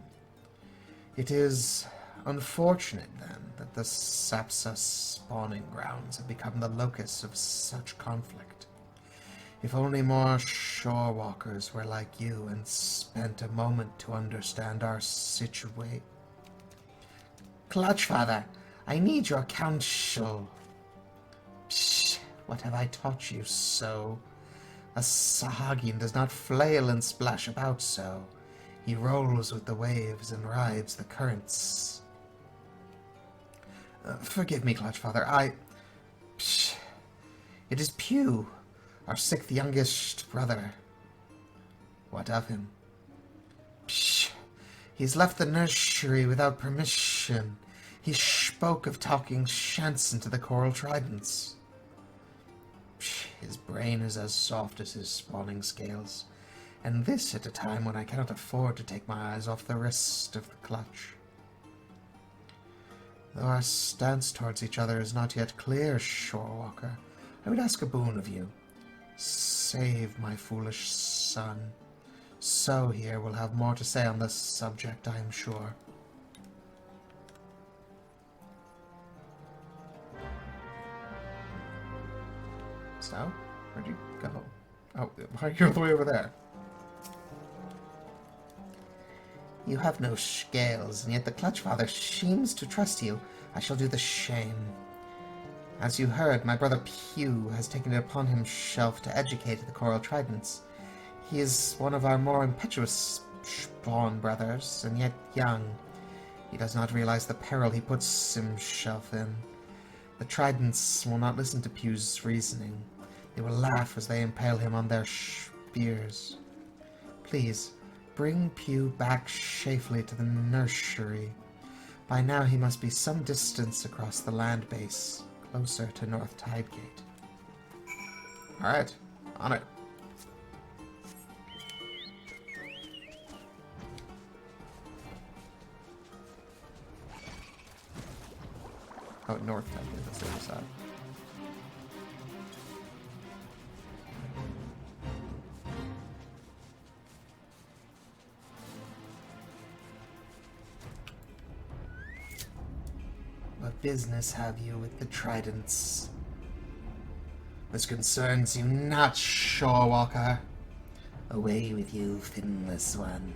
It is unfortunate, then, that the Sapsa spawning grounds have become the locus of such conflict. If only more shorewalkers were like you and spent a moment to understand our situation. Clutchfather, I need your counsel. Psh, what have I taught you so? A Sahagin does not flail and splash about so. He rolls with the waves and rides the currents. Forgive me, Clutchfather, Psh, it is Pew, our sixth youngest brother. What of him? Psh, he's left the nursery without permission. He spoke of talking Shanson to the Coral Tridents. Psh, his brain is as soft as his spawning scales, and this at a time when I cannot afford to take my eyes off the rest of the clutch. Though our stance towards each other is not yet clear, Shorewalker, I would ask a boon of you. Save my foolish son. So here will have more to say on this subject, I am sure. So, where'd you go? Oh, you're all the way over there. You have no scales, and yet the Clutchfather seems to trust you. I shall do the same. As you heard, my brother Pew has taken it upon himself to educate the Coral Tridents. He is one of our more impetuous spawn brothers, and yet young. He does not realize the peril he puts himself in. The Tridents will not listen to Pew's reasoning. They will laugh as they impale him on their spears. Please, bring Pew back safely to the nursery. By now he must be some distance across the land base, closer to North Tidegate. Alright, on it. Oh, North Tidegate, that's the other side. What business have you with the Tridents? This concerns you not, Shorewalker. Away with you, finless one.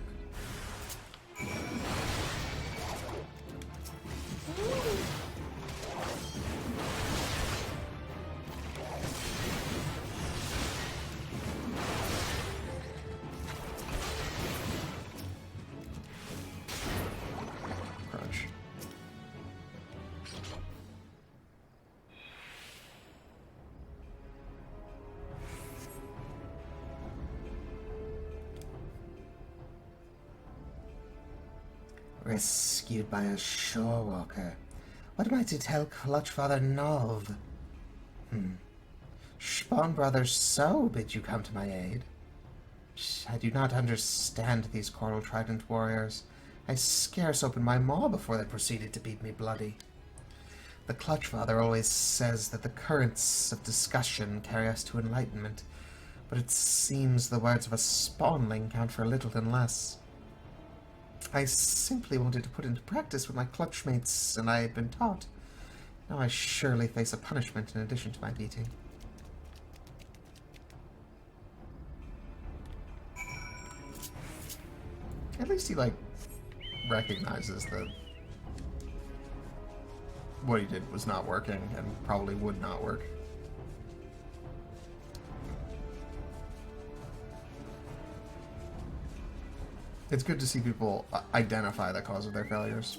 Rescued by a shorewalker. What am I to tell Clutchfather Nov? Spawn brothers so bid you come to my aid. I do not understand these coral trident warriors. I scarce opened my maw before they proceeded to beat me bloody. The Clutchfather always says that the currents of discussion carry us to enlightenment, but it seems the words of a spawnling count for little and less. I simply wanted to put into practice what my clutchmates and I had been taught. Now I surely face a punishment in addition to my beating. At least he, recognizes that what he did was not working and probably would not work. It's good to see people identify the cause of their failures.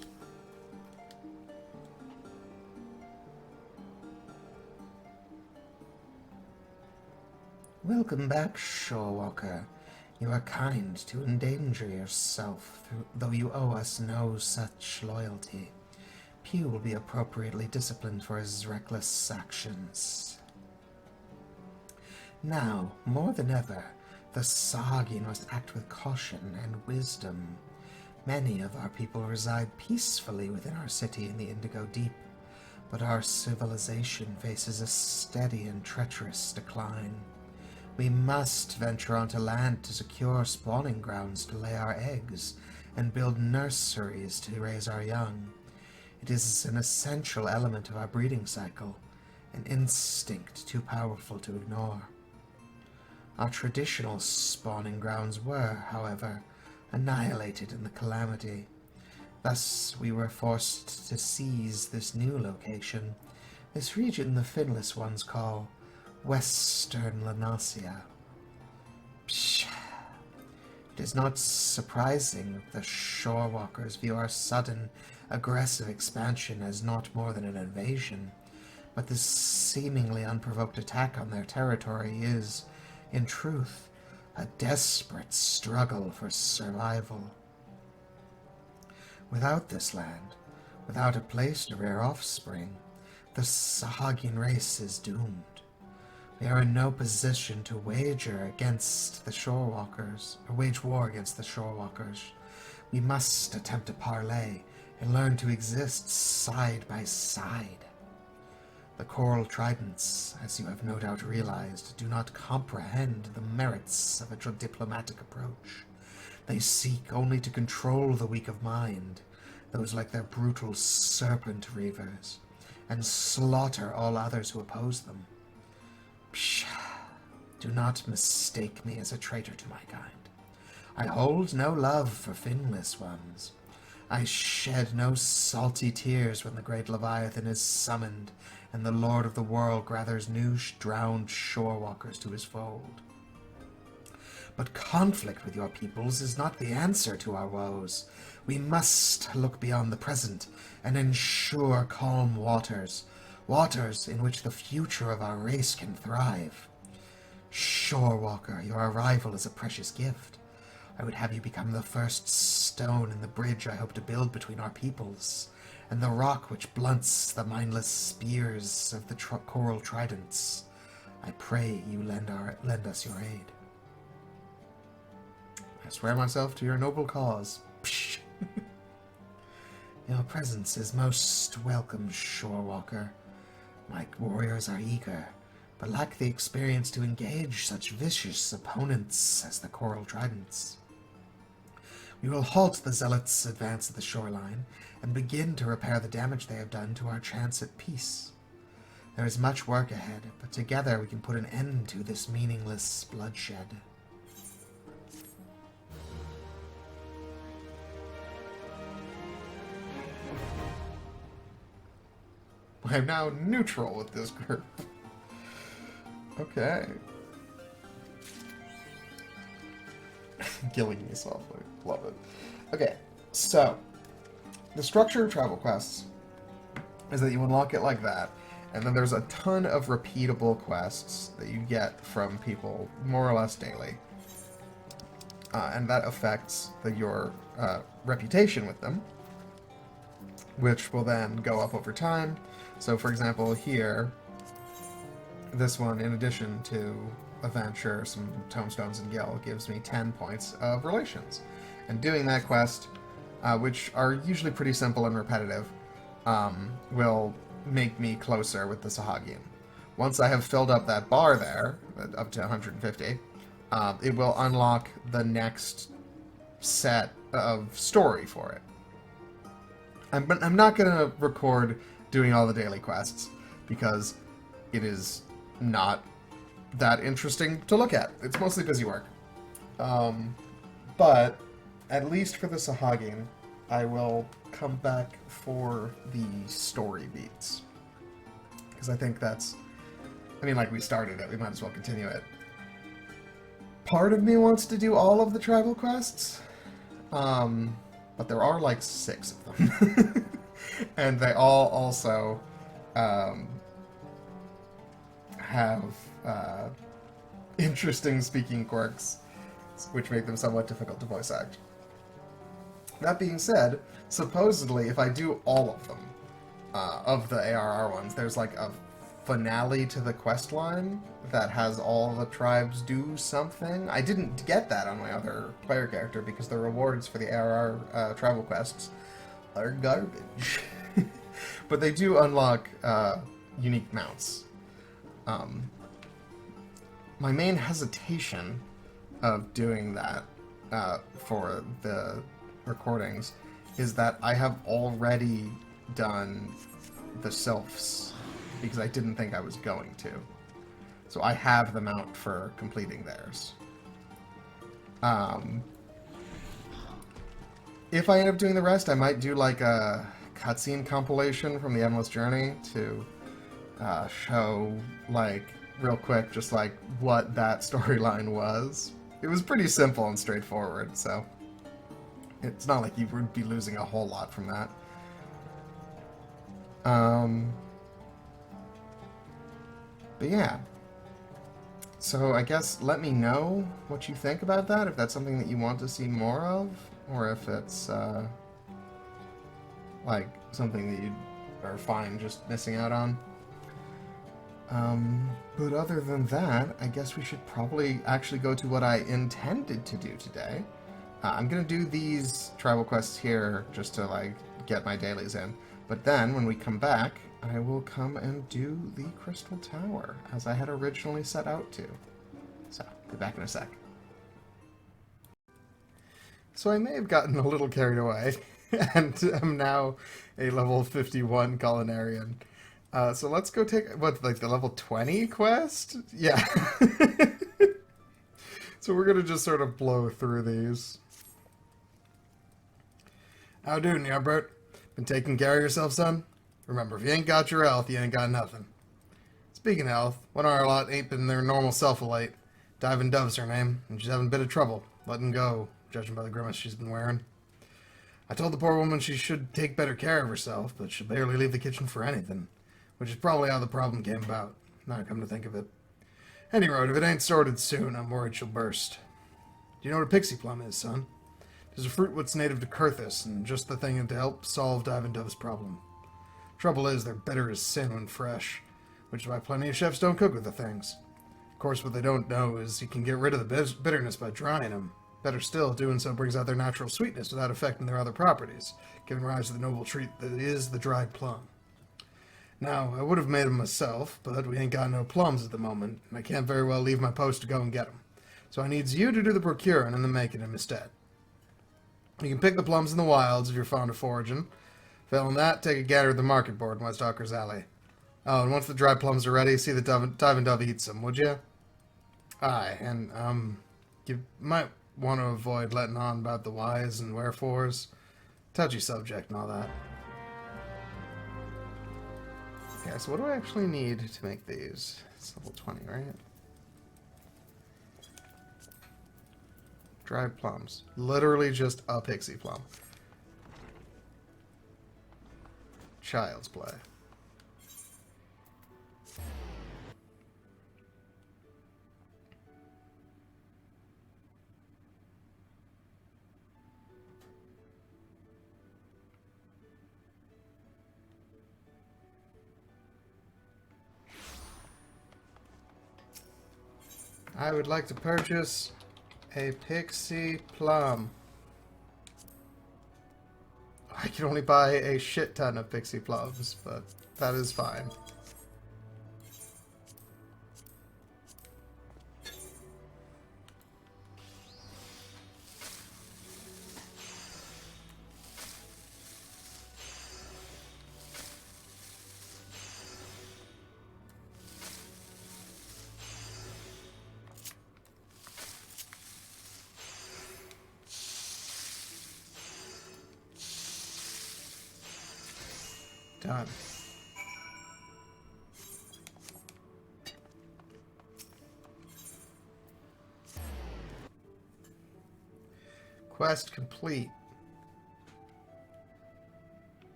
Welcome back, Shorewalker. You are kind to endanger yourself, though you owe us no such loyalty. Pew will be appropriately disciplined for his reckless actions. Now, more than ever, the Sahagin must act with caution and wisdom. Many of our people reside peacefully within our city in the Indigo Deep, but our civilization faces a steady and treacherous decline. We must venture onto land to secure spawning grounds to lay our eggs, and build nurseries to raise our young. It is an essential element of our breeding cycle, an instinct too powerful to ignore. Our traditional spawning grounds were, however, annihilated in the calamity. Thus, we were forced to seize this new location, this region the Finless ones call Western Lanasia. Psh. It is not surprising that the Shorewalkers view our sudden, aggressive expansion as not more than an invasion, but this seemingly unprovoked attack on their territory is, in truth, a desperate struggle for survival. Without this land, without a place to rear offspring, the Sahagin race is doomed. We are in no position to wage war against the Shorewalkers. We must attempt a parley and learn to exist side by side. The Coral Tridents, as you have no doubt realized, do not comprehend the merits of a diplomatic approach. They seek only to control the weak of mind, those like their brutal serpent reavers, and slaughter all others who oppose them. Pshaw! Do not mistake me as a traitor to my kind. I hold no love for finless ones. I shed no salty tears when the great Leviathan is summoned and the Lord of the World gathers new drowned shorewalkers to his fold. But conflict with your peoples is not the answer to our woes. We must look beyond the present and ensure calm waters, waters in which the future of our race can thrive. Shorewalker, your arrival is a precious gift. I would have you become the first stone in the bridge I hope to build between our peoples, and the rock which blunts the mindless spears of the coral tridents. I pray you lend us your aid. I swear myself to your noble cause. Psh. Your presence is most welcome, Shorewalker. My warriors are eager, but lack the experience to engage such vicious opponents as the coral tridents. We will halt the zealots' advance at the shoreline and begin to repair the damage they have done to our chance at peace. There is much work ahead, but together we can put an end to this meaningless bloodshed. I'm now neutral with this group. Okay. Killing me softly. Love it. Okay, so the structure of travel quests is that you unlock it like that, and then there's a ton of repeatable quests that you get from people more or less daily. And that affects your reputation with them, which will then go up over time. So, for example, here, this one, in addition to Adventure, some Tomestones and Gil, gives me 10 points of Relations. And doing that quest, which are usually pretty simple and repetitive, will make me closer with the Sahagian. Once I have filled up that bar there, up to 150, it will unlock the next set of story for it. I'm not going to record doing all the daily quests, because it is not that interesting to look at. It's mostly busy work. But, at least for the Sahagian, I will come back for the story beats. Because I think that's... I mean, like, we started it, we might as well continue it. Part of me wants to do all of the tribal quests, but there are like 6 of them. And they all also have interesting speaking quirks, which make them somewhat difficult to voice act. That being said, supposedly, if I do all of them, of the ARR ones, there's like a finale to the quest line that has all the tribes do something. I didn't get that on my other player character because the rewards for the ARR tribal quests are garbage. But they do unlock unique mounts. My main hesitation of doing that for the recordings is that I have already done the sylphs because I didn't think I was going to. So I have the mount for completing theirs. If I end up doing the rest, I might do like a cutscene compilation from the Endless Journey to show, like, real quick, just like what that storyline was. It was pretty simple and straightforward, so it's not like you would be losing a whole lot from that. But yeah. So I guess let me know what you think about that, if that's something that you want to see more of, or if it's like something that you are fine just missing out on. But other than that, I guess we should probably actually go to what I intended to do today. I'm gonna do these tribal quests here just to like get my dailies in. But then when we come back, I will come and do the Crystal Tower as I had originally set out to. So, be back in a sec. So I may have gotten a little carried away, and am now a level 51 culinarian. So let's go take, what, like the level 20 quest? Yeah. So we're gonna just sort of blow through these. How do, Ny'ardbert? Been taking care of yourself, son? Remember, if you ain't got your health, you ain't got nothing. Speaking of health, one of our lot ain't been their normal self of late. Diving Dove's her name, and she's having a bit of trouble letting go, judging by the grimace she's been wearing. I told the poor woman she should take better care of herself, but she'll barely leave the kitchen for anything, which is probably how the problem came about, now I come to think of it. Any road, if it ain't sorted soon, I'm worried she'll burst. Do you know what a pixie plum is, son? It's a fruit what's native to Kurthus, and just the thing to help solve Diving Dove's problem. Trouble is, they're bitter as sin when fresh, which is why plenty of chefs don't cook with the things. Of course, what they don't know is you can get rid of the bitterness by drying them. Better still, doing so brings out their natural sweetness without affecting their other properties, giving rise to the noble treat that is the dried plum. Now, I would have made them myself, but we ain't got no plums at the moment, and I can't very well leave my post to go and get them. So I needs you to do the procuring and the making them instead. You can pick the plums in the wilds if you're fond of foraging. Failing that, take a gander at the market board in West Hawker's Alley. Oh, and once the dried plums are ready, see that Diving Dove eats them, would you? Aye, and, you might want to avoid letting on about the whys and wherefores. Touchy subject and all that. Okay, so what do I actually need to make these? It's level 20, right? Dried plums. Literally just a pixie plum. Child's play. I would like to purchase a pixie plum. I can only buy a shit ton of pixie plums, but that is fine. Done. Quest complete.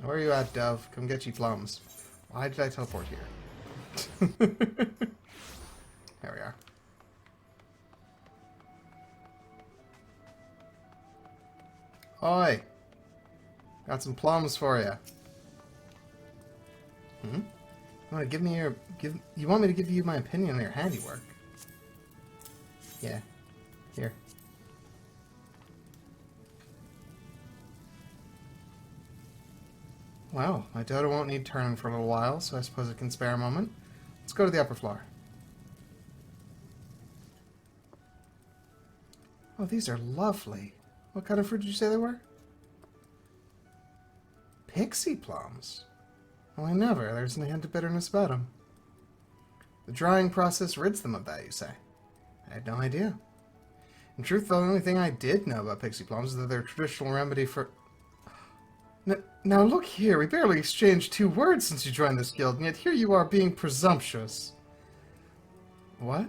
Where are you at, Dove? Come get you plums. Why did I teleport here? There we are. Oi! Got some plums for you. Hmm? You want to give me your... You want me to give you my opinion on your handiwork? Yeah. Here. Well, my dodo won't need turning for a little while, so I suppose I can spare a moment. Let's go to the upper floor. Oh, these are lovely. What kind of fruit did you say they were? Pixie plums? Well, I never. There's no hint of bitterness about them. The drying process rids them of that, you say? I had no idea. In truth, the only thing I did know about pixie plums is that they're a traditional remedy for... Now look here, we barely exchanged 2 words since you joined this guild, and yet here you are being presumptuous. What?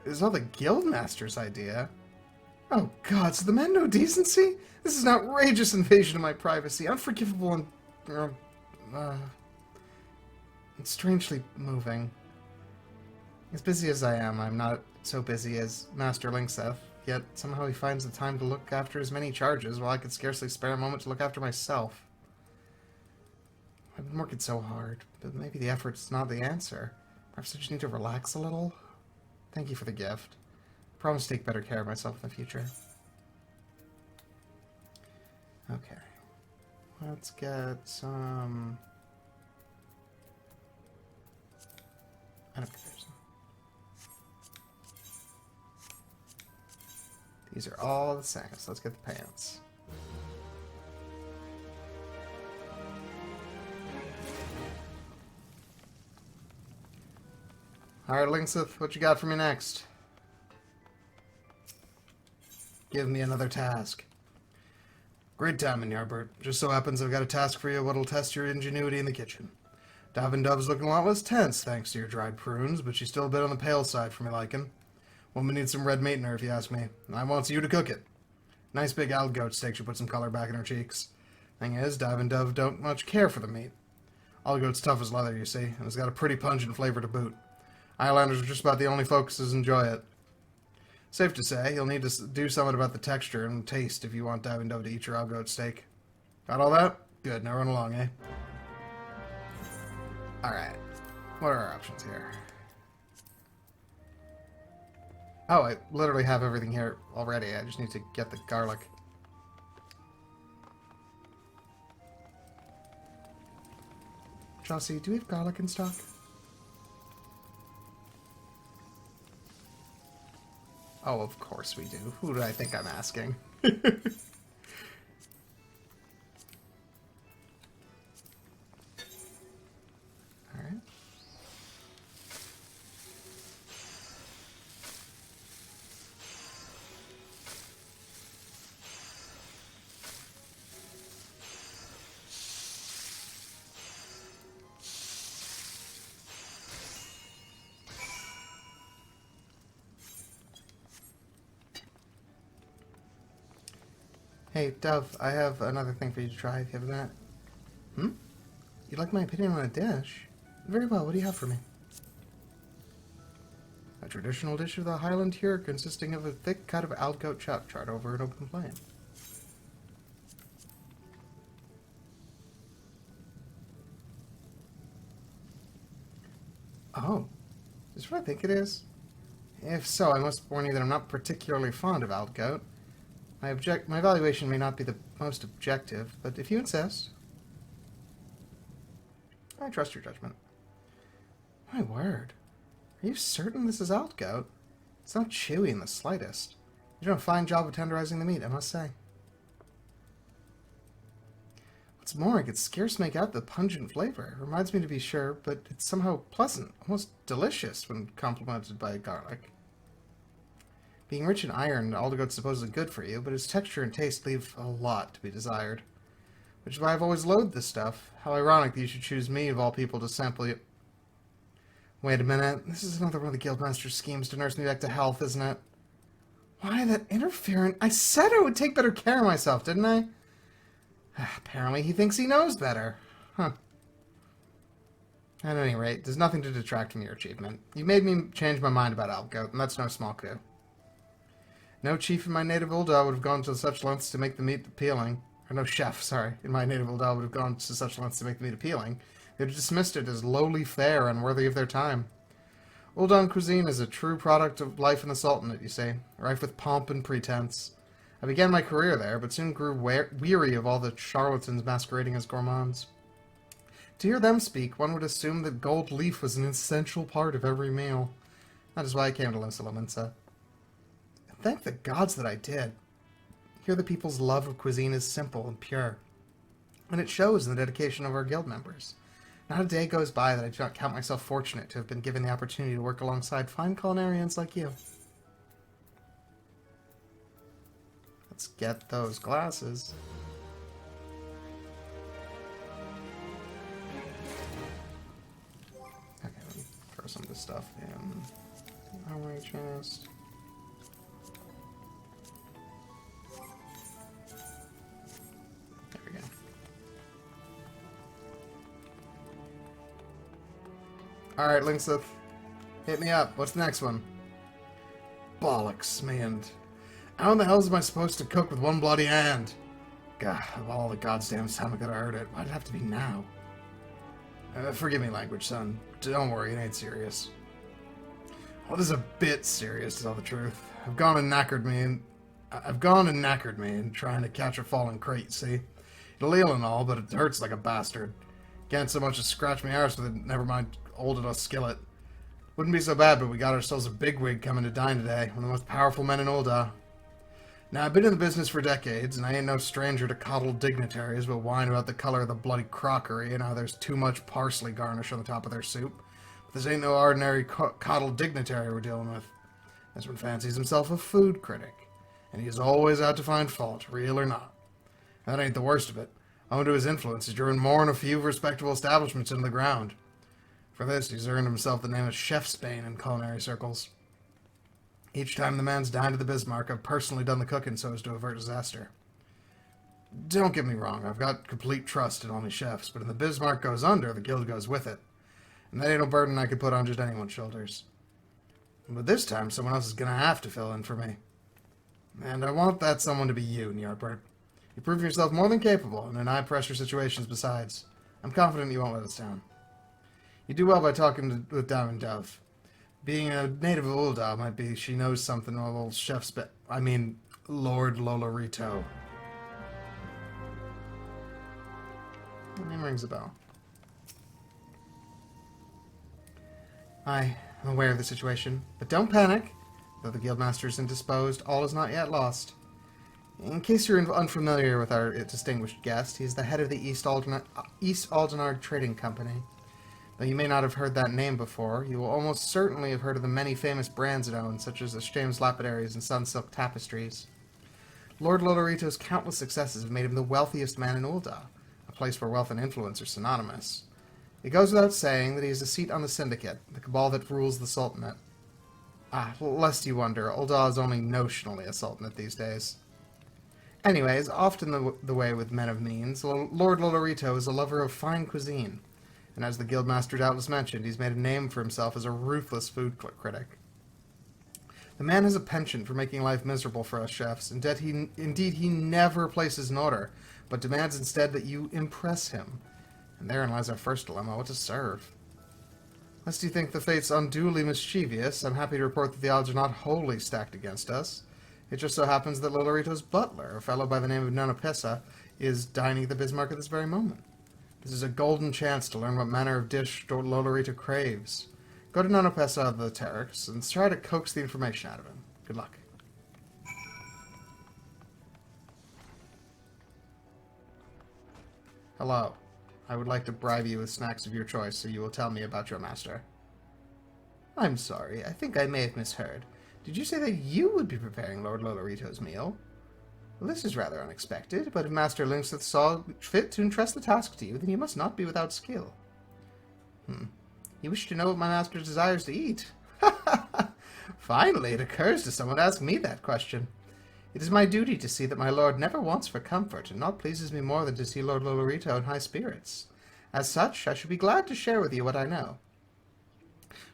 It was all the guildmaster's idea. Oh god, so the men know decency? This is an outrageous invasion of my privacy, unforgivable and... it's strangely moving. As busy as I am, I'm not so busy as Master Linkseth, yet somehow he finds the time to look after his many charges, while I could scarcely spare a moment to look after myself. I've been working so hard, but maybe the effort's not the answer. Perhaps I just need to relax a little? Thank you for the gift. I promise to take better care of myself in the future. Okay. Let's get some... I don't think there's some. These are all the same, so let's get the pants. Alright, Linkseth, what you got for me next? Give me another task. Great time, Ny'ardbert. Just so happens I've got a task for you what'll test your ingenuity in the kitchen. Dove's looking a lot less tense thanks to your dried prunes, but she's still a bit on the pale side for me liking. Woman needs some red meat in her, if you ask me. And I wants you to cook it. Nice big goat steak should put some color back in her cheeks. Thing is, Dove don't much care for the meat. Goat's tough as leather, you see, and it's got a pretty pungent flavor to boot. Islanders are just about the only folks that enjoy it. Safe to say, you'll need to do something about the texture and taste if you want Dove to eat your goat steak. Got all that? Good, now run along, eh? Alright. What are our options here? Oh, I literally have everything here already. I just need to get the garlic. Chelsea, do we have garlic in stock? Oh, of course we do. Who do I think I'm asking? Alright. Hey, Dove, I have another thing for you to try if you have a minute. Hmm? You'd like my opinion on a dish? Very well, what do you have for me? A traditional dish of the Highland here consisting of a thick cut of goat chop charred over an open flame. Oh, is this what I think it is? If so, I must warn you that I'm not particularly fond of Aldgoat. My evaluation may not be the most objective, but if you insist, I trust your judgment. My word. Are you certain this is Aldgoat? It's not chewy in the slightest. You do a fine job of tenderizing the meat, I must say. What's more, I could scarce make out the pungent flavor. It reminds me, to be sure, but it's somehow pleasant, almost delicious when complemented by garlic. Being rich in iron, Aldgoat's supposedly good for you, but its texture and taste leave a lot to be desired. Which is why I've always loathed this stuff. How ironic that you should choose me, of all people, to sample it. Wait a minute, this is another one of the Guildmaster's schemes to nurse me back to health, isn't it? Why, that interferent... I said I would take better care of myself, didn't I? Apparently he thinks he knows better. Huh. At any rate, there's nothing to detract from your achievement. You made me change my mind about Aldgoat, and that's no small coup. No chief in my native Ul'dah would have gone to such lengths to make the meat appealing. Or no chef, sorry, in my native Ul'dah would have gone to such lengths to make the meat appealing. They would have dismissed it as lowly fare, unworthy of their time. Ul'dah cuisine is a true product of life in the Sultanate, you see, rife with pomp and pretense. I began my career there, but soon grew weary of all the charlatans masquerading as gourmands. To hear them speak, one would assume that gold leaf was an essential part of every meal. That is why I came to Losa. Thank the gods that I did. Here the people's love of cuisine is simple and pure, and it shows in the dedication of our guild members. Not a day goes by that I do not count myself fortunate to have been given the opportunity to work alongside fine culinarians like you. Let's get those glasses. Okay, let me throw some of this stuff in my chest. There we go. Alright, Linksith. Hit me up. What's the next one? Bollocks, man. How in the hell am I supposed to cook with one bloody hand? God, of all the goddamn time I could have heard it, why'd it have to be now? Forgive me language, son. Don't worry, it ain't serious. Well, this is a bit serious, to tell the truth. I've gone and knackered me in trying to catch a falling crate, see? It'll heal and all, but it hurts like a bastard. Can't so much as scratch my arse with it, never mind old enough skillet. Wouldn't be so bad, but we got ourselves a bigwig coming to dine today, one of the most powerful men in Ul'dah. Now, I've been in the business for decades, and I ain't no stranger to coddled dignitaries who whine about the color of the bloody crockery and how there's too much parsley garnish on the top of their soup. But this ain't no ordinary coddled dignitary we're dealing with. This one fancies himself a food critic, and he's always out to find fault, real or not. That ain't the worst of it. Owing to his influence, he's driven more than a few respectable establishments into the ground. For this, he's earned himself the name of Chef's Bane in culinary circles. Each time the man's dined at the Bismarck, I've personally done the cooking so as to avert disaster. Don't get me wrong, I've got complete trust in all my chefs, but if the Bismarck goes under, the guild goes with it. And that ain't no burden I could put on just anyone's shoulders. But this time, someone else is gonna have to fill in for me. And I want that someone to be you, Ny'ardbert. You prove yourself more than capable, and in high-pressure situations besides. I'm confident you won't let us down. You do well by talking with Diamond Dove. Being a native of Ul'dah might be she knows something of old Chef's Lord Lolorito. The name rings a bell. I am aware of the situation, but don't panic. Though the Guildmaster is indisposed, all is not yet lost. In case you're unfamiliar with our distinguished guest, he's the head of the East Aldenard Trading Company. Though you may not have heard that name before, you will almost certainly have heard of the many famous brands it owns, such as the Shames Lapidaries and Sunsilk Tapestries. Lord Lolorito's countless successes have made him the wealthiest man in Ul'dah, a place where wealth and influence are synonymous. It goes without saying that he has a seat on the Syndicate, the cabal that rules the Sultanate. Lest you wonder, Ul'dah is only notionally a Sultanate these days. Anyways, often the way with men of means, Lord Lolorito is a lover of fine cuisine. And as the Guildmaster doubtless mentioned, he's made a name for himself as a ruthless food critic. The man has a penchant for making life miserable for us chefs, indeed he never places an order, but demands instead that you impress him. And therein lies our first dilemma, what to serve. Lest you think the fates unduly mischievous, I'm happy to report that the odds are not wholly stacked against us. It just so happens that Lolorito's butler, a fellow by the name of Nonopessa, is dining at the Bismarck at this very moment. This is a golden chance to learn what manner of dish Lolorito craves. Go to Nonopessa of the Terrace and try to coax the information out of him. Good luck. Hello. I would like to bribe you with snacks of your choice, so you will tell me about your master. I'm sorry, I think I may have misheard. Did you say that you would be preparing Lord Lolorito's meal? Well, this is rather unexpected, but if Master Lynxeth saw fit to entrust the task to you, then you must not be without skill. You wish to know what my master desires to eat? Finally, it occurs to someone to ask me that question. It is my duty to see that my lord never wants for comfort, and naught pleases me more than to see Lord Lolorito in high spirits. As such, I should be glad to share with you what I know.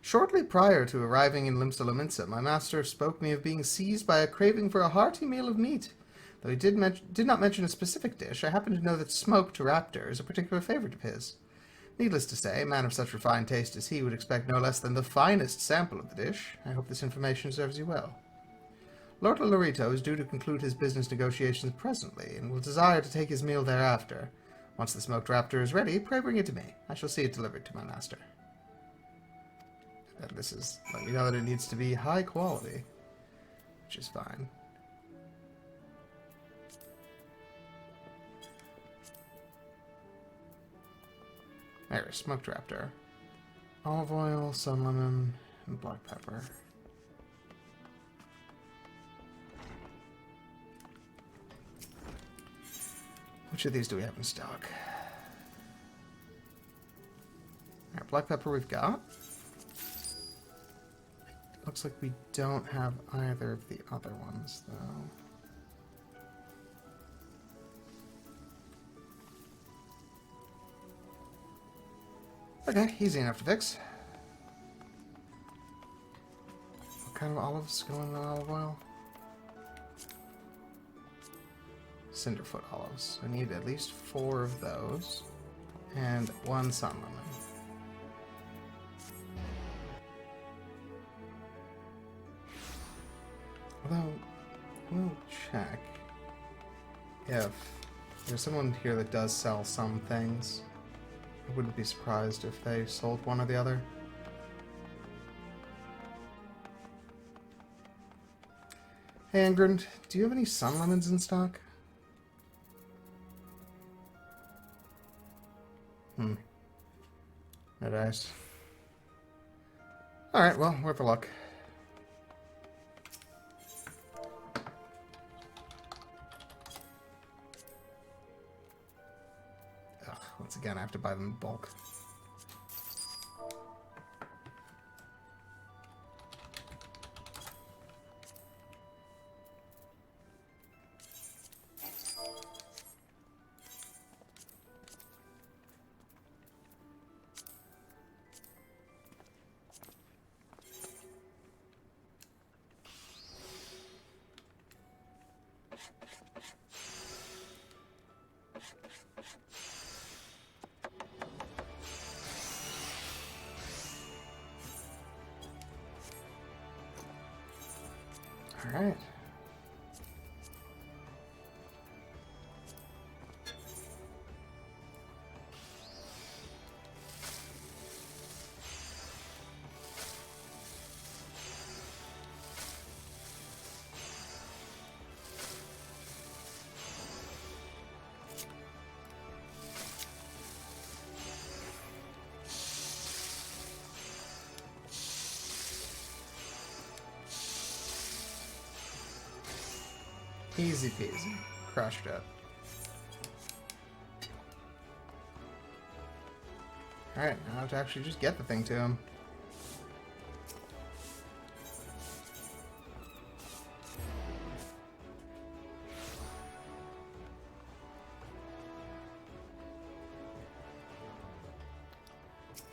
Shortly prior to arriving in Limsa-Lominsa, my master spoke me of being seized by a craving for a hearty meal of meat. Though he did not mention a specific dish, I happen to know that smoked raptor is a particular favorite of his. Needless to say, a man of such refined taste as he would expect no less than the finest sample of the dish. I hope this information serves you well. Lord Lolorito is due to conclude his business negotiations presently, and will desire to take his meal thereafter. Once the smoked raptor is ready, pray bring it to me. I shall see it delivered to my master. And this is letting me know that it needs to be high quality, which is fine. There, smoked raptor. Olive oil, sun lemon, and black pepper. Which of these do we have in stock? Alright, black pepper we've got. Looks like we don't have either of the other ones, though. Okay, easy enough to fix. What kind of olives go in the olive oil? Cinderfoot olives. I need at least 4 of those. And 1 sun lemon. Although, we'll check if there's someone here that does sell some things. I wouldn't be surprised if they sold one or the other. Hey, Engrand, do you have any sun lemons in stock? No dice. Alright, well, worth a look. Ugh, once again, I have to buy them in bulk. Alright. Easy peasy. Crushed it. Alright, now I have to actually just get the thing to him.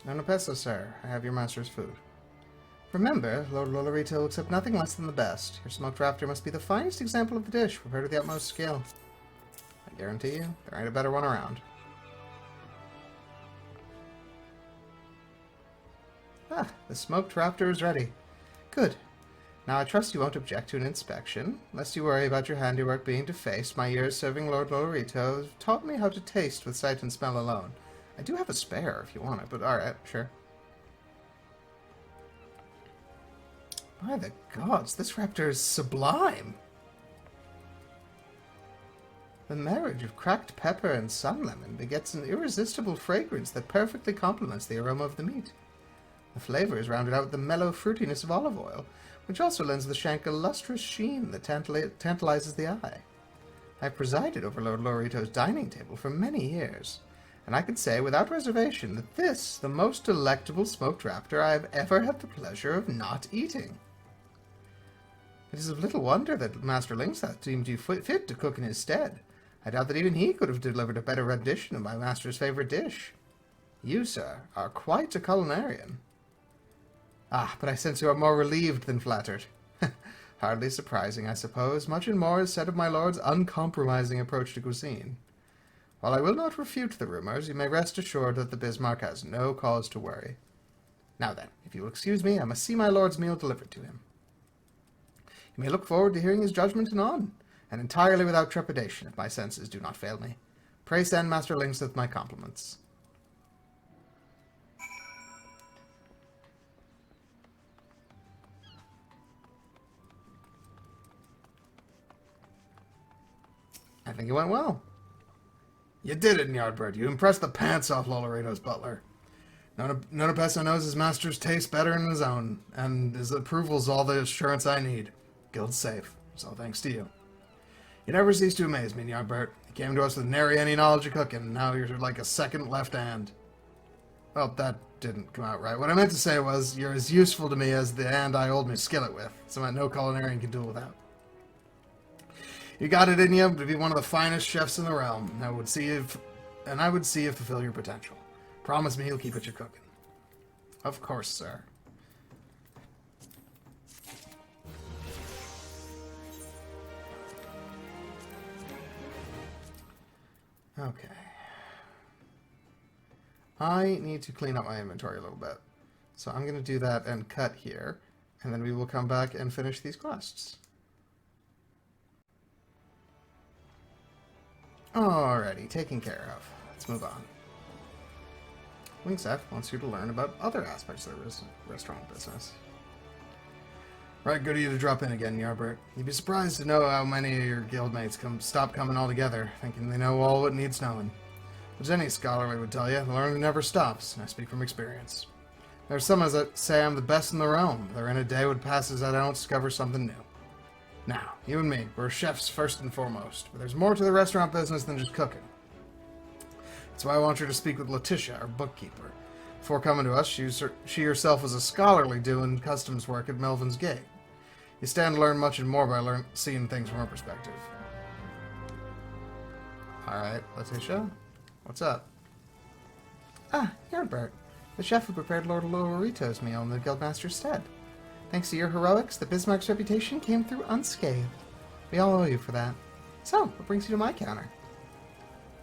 No peso, sir. I have your master's food. Remember, Lord Lolorito will accept nothing less than the best. Your smoked raptor must be the finest example of the dish, prepared to the utmost skill. I guarantee you, there ain't a better one around. Ah, the smoked raptor is ready. Good. Now I trust you won't object to an inspection. Lest you worry about your handiwork being defaced, my years serving Lord Lorito have taught me how to taste with sight and smell alone. I do have a spare if you want it, but alright, sure. By the gods, this raptor is sublime! The marriage of cracked pepper and sun lemon begets an irresistible fragrance that perfectly complements the aroma of the meat. The flavor is rounded out with the mellow fruitiness of olive oil, which also lends the shank a lustrous sheen that tantalizes the eye. I presided over Lord Lorito's dining table for many years, and I can say without reservation that this, the most delectable smoked raptor I have ever had the pleasure of not eating. It is of little wonder that Master Lingseth deemed you fit to cook in his stead. I doubt that even he could have delivered a better rendition of my master's favourite dish. You, sir, are quite a culinarian. Ah, but I sense you are more relieved than flattered. Hardly surprising, I suppose. Much and more is said of my lord's uncompromising approach to cuisine. While I will not refute the rumours, you may rest assured that the Bismarck has no cause to worry. Now then, if you will excuse me, I must see my lord's meal delivered to him. You may look forward to hearing his judgment anon, and entirely without trepidation, if my senses do not fail me. Pray send Master Lingseth my compliments. I think it went well. You did it, Ny'ardbert. You impressed the pants off Lolorito's butler. Nonapesso knows his master's taste better than his own, and his approval's all the assurance I need. Guild's safe, so thanks to you. You never cease to amaze me, Ny'ardbert. You came to us with nary any knowledge of cooking, and now you're like a second left hand. Well, that didn't come out right. What I meant to say was, you're as useful to me as the hand I hold my skillet with, something no culinarian can do without. You got it in you to be one of the finest chefs in the realm, and I would see you fulfill your potential. Promise me you'll keep at your cooking. Of course, sir. Okay. I need to clean up my inventory a little bit. So I'm going to do that and cut here, and then we will come back and finish these quests. Alrighty, taken care of. Let's move on. Lingseth wants you to learn about other aspects of the restaurant business. Right, good of you to drop in again, Ny'ardbert. You'd be surprised to know how many of your guildmates stop coming altogether, thinking they know all what needs knowing. As any scholar would tell you, the learning never stops, and I speak from experience. There are some that say I'm the best in the realm. There ain't a day would pass as I don't discover something new. Now, you and me, we're chefs first and foremost, but there's more to the restaurant business than just cooking. That's why I want you to speak with Letitia, our bookkeeper. Before coming to us, she herself was a scholarly doing customs work at Melvin's Gate. You stand to learn much and more by seeing things from her perspective. Alright, Letitia, what's up? Ah, Ny'ardbert, the chef who prepared Lord Lorito's meal in the Guildmaster's stead. Thanks to your heroics, the Bismarck's reputation came through unscathed. We all owe you for that. So, what brings you to my counter?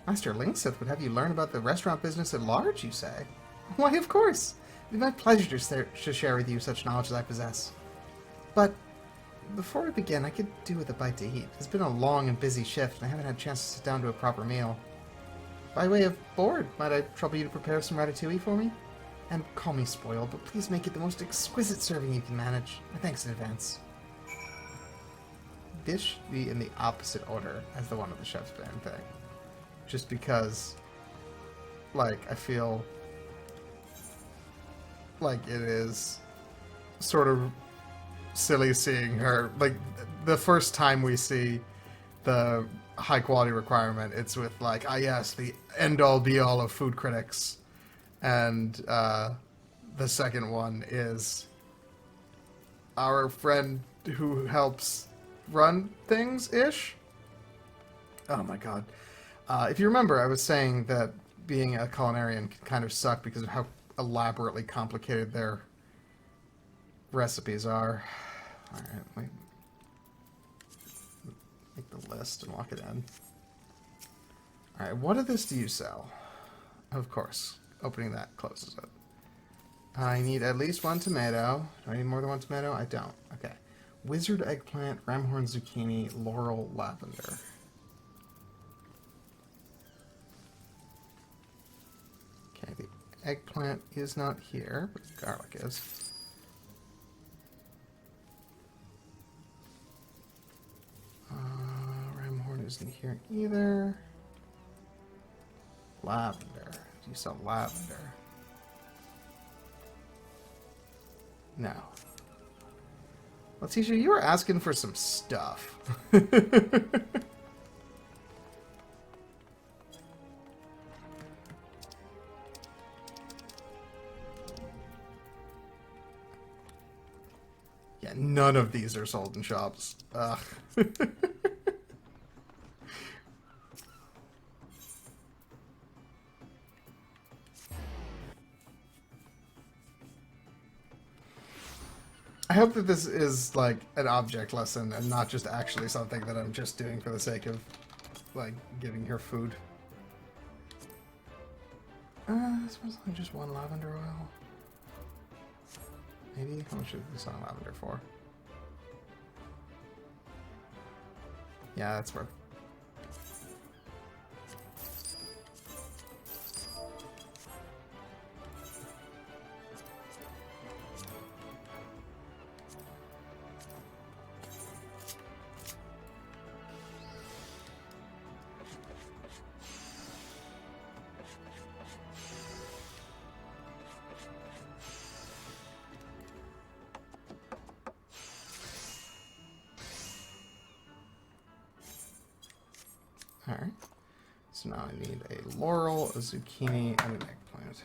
Master Lingseth would have you learn about the restaurant business at large, you say? Why, of course! It would be my pleasure to share with you such knowledge as I possess. But, before we begin, I could do with a bite to eat. It's been a long and busy shift, and I haven't had a chance to sit down to a proper meal. By way of board, might I trouble you to prepare some ratatouille for me? And call me spoiled, but please make it the most exquisite serving you can manage. My thanks in advance. This should be in the opposite order as the one with the chef's band thing. Just because, like, I feel like it is sort of silly seeing her. Like, the first time we see the high quality requirement, it's with, like, ah yes, the end-all be-all of food critics. And the second one is our friend who helps run things-ish. Oh my god. If you remember, I was saying that being a culinarian can kind of suck because of how elaborately complicated their recipes are. Alright, let me make the list and lock it in. Alright, what of this do you sell? Of course. Opening that closes it. I need at least one tomato. Do I need more than one tomato? I don't. Okay. Wizard eggplant, ramhorn zucchini, laurel lavender. Okay, the eggplant is not here, but the garlic is. Ramhorn isn't here either. Lavender. Do you sell lavender? No. Letitia, you were asking for some stuff. Yeah, none of these are sold in shops. Ugh. I hope that this is, like, an object lesson and not just actually something that I'm just doing for the sake of, like, giving her food. I suppose only just one lavender oil. Maybe? How much should we sell lavender for? Yeah, that's worth. Alright. So now I need a laurel, a zucchini, and an eggplant.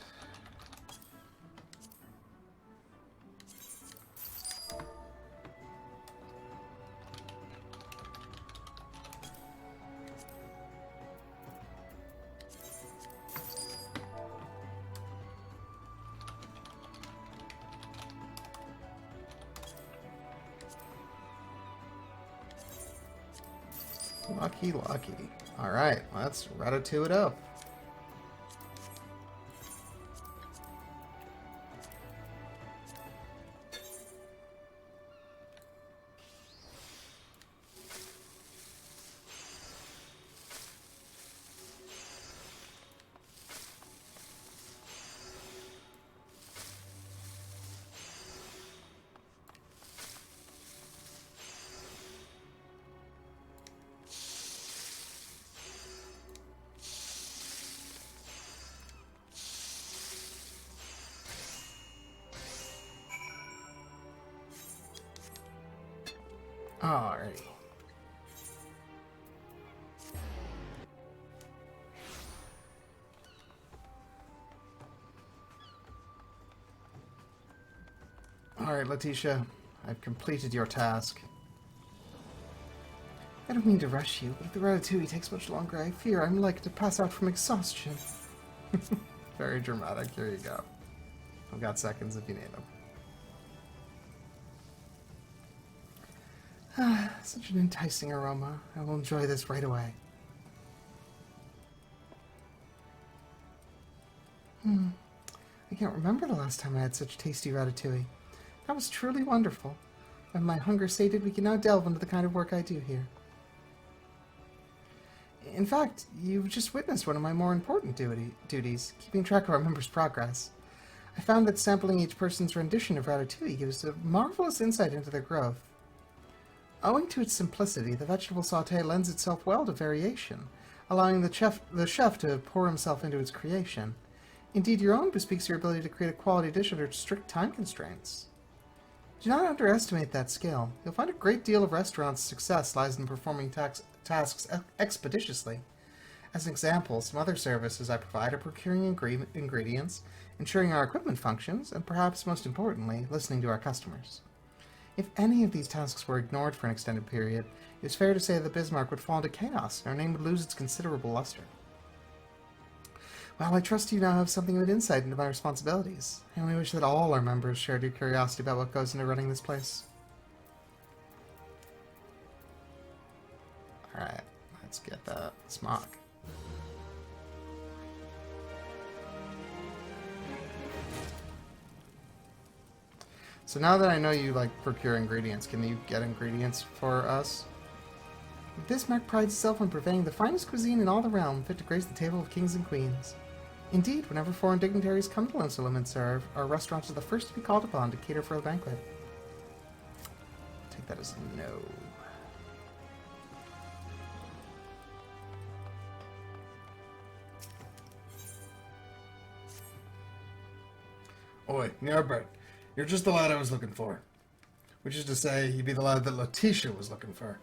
Lucky, lucky. Alright, let's ratatouille it up. Alrighty. Alright, Letitia. I've completed your task. I don't mean to rush you, but if the ratatouille takes much longer, I fear I'm likely to pass out from exhaustion. Very dramatic. Here you go. I've got seconds if you need them. Ah, such an enticing aroma. I will enjoy this right away. I can't remember the last time I had such tasty ratatouille. That was truly wonderful. With my hunger sated, we can now delve into the kind of work I do here. In fact, you've just witnessed one of my more important duties, keeping track of our members' progress. I found that sampling each person's rendition of ratatouille gives a marvelous insight into their growth. Owing to its simplicity, the vegetable sauté lends itself well to variation, allowing the chef to pour himself into its creation. Indeed, your own bespeaks your ability to create a quality dish under strict time constraints. Do not underestimate that skill. You'll find a great deal of restaurants' success lies in performing tasks expeditiously. As an example, some other services I provide are procuring ingredients, ensuring our equipment functions, and perhaps most importantly, listening to our customers. If any of these tasks were ignored for an extended period, it is fair to say that Bismarck would fall into chaos, and our name would lose its considerable luster. Well, I trust you now have something of an insight into my responsibilities. I only wish that all our members shared your curiosity about what goes into running this place. Alright, let's get that smock. So now that I know you, like, procure ingredients, can you get ingredients for us? Bismarck prides itself on presenting the finest cuisine in all the realm, fit to grace the table of kings and queens. Indeed, whenever foreign dignitaries come to Lunsalem and serve, our restaurant is the first to be called upon to cater for a banquet. Take that as a no. Oi, Ny'ardbert, you're just the lad I was looking for. Which is to say, you'd be the lad that Letitia was looking for.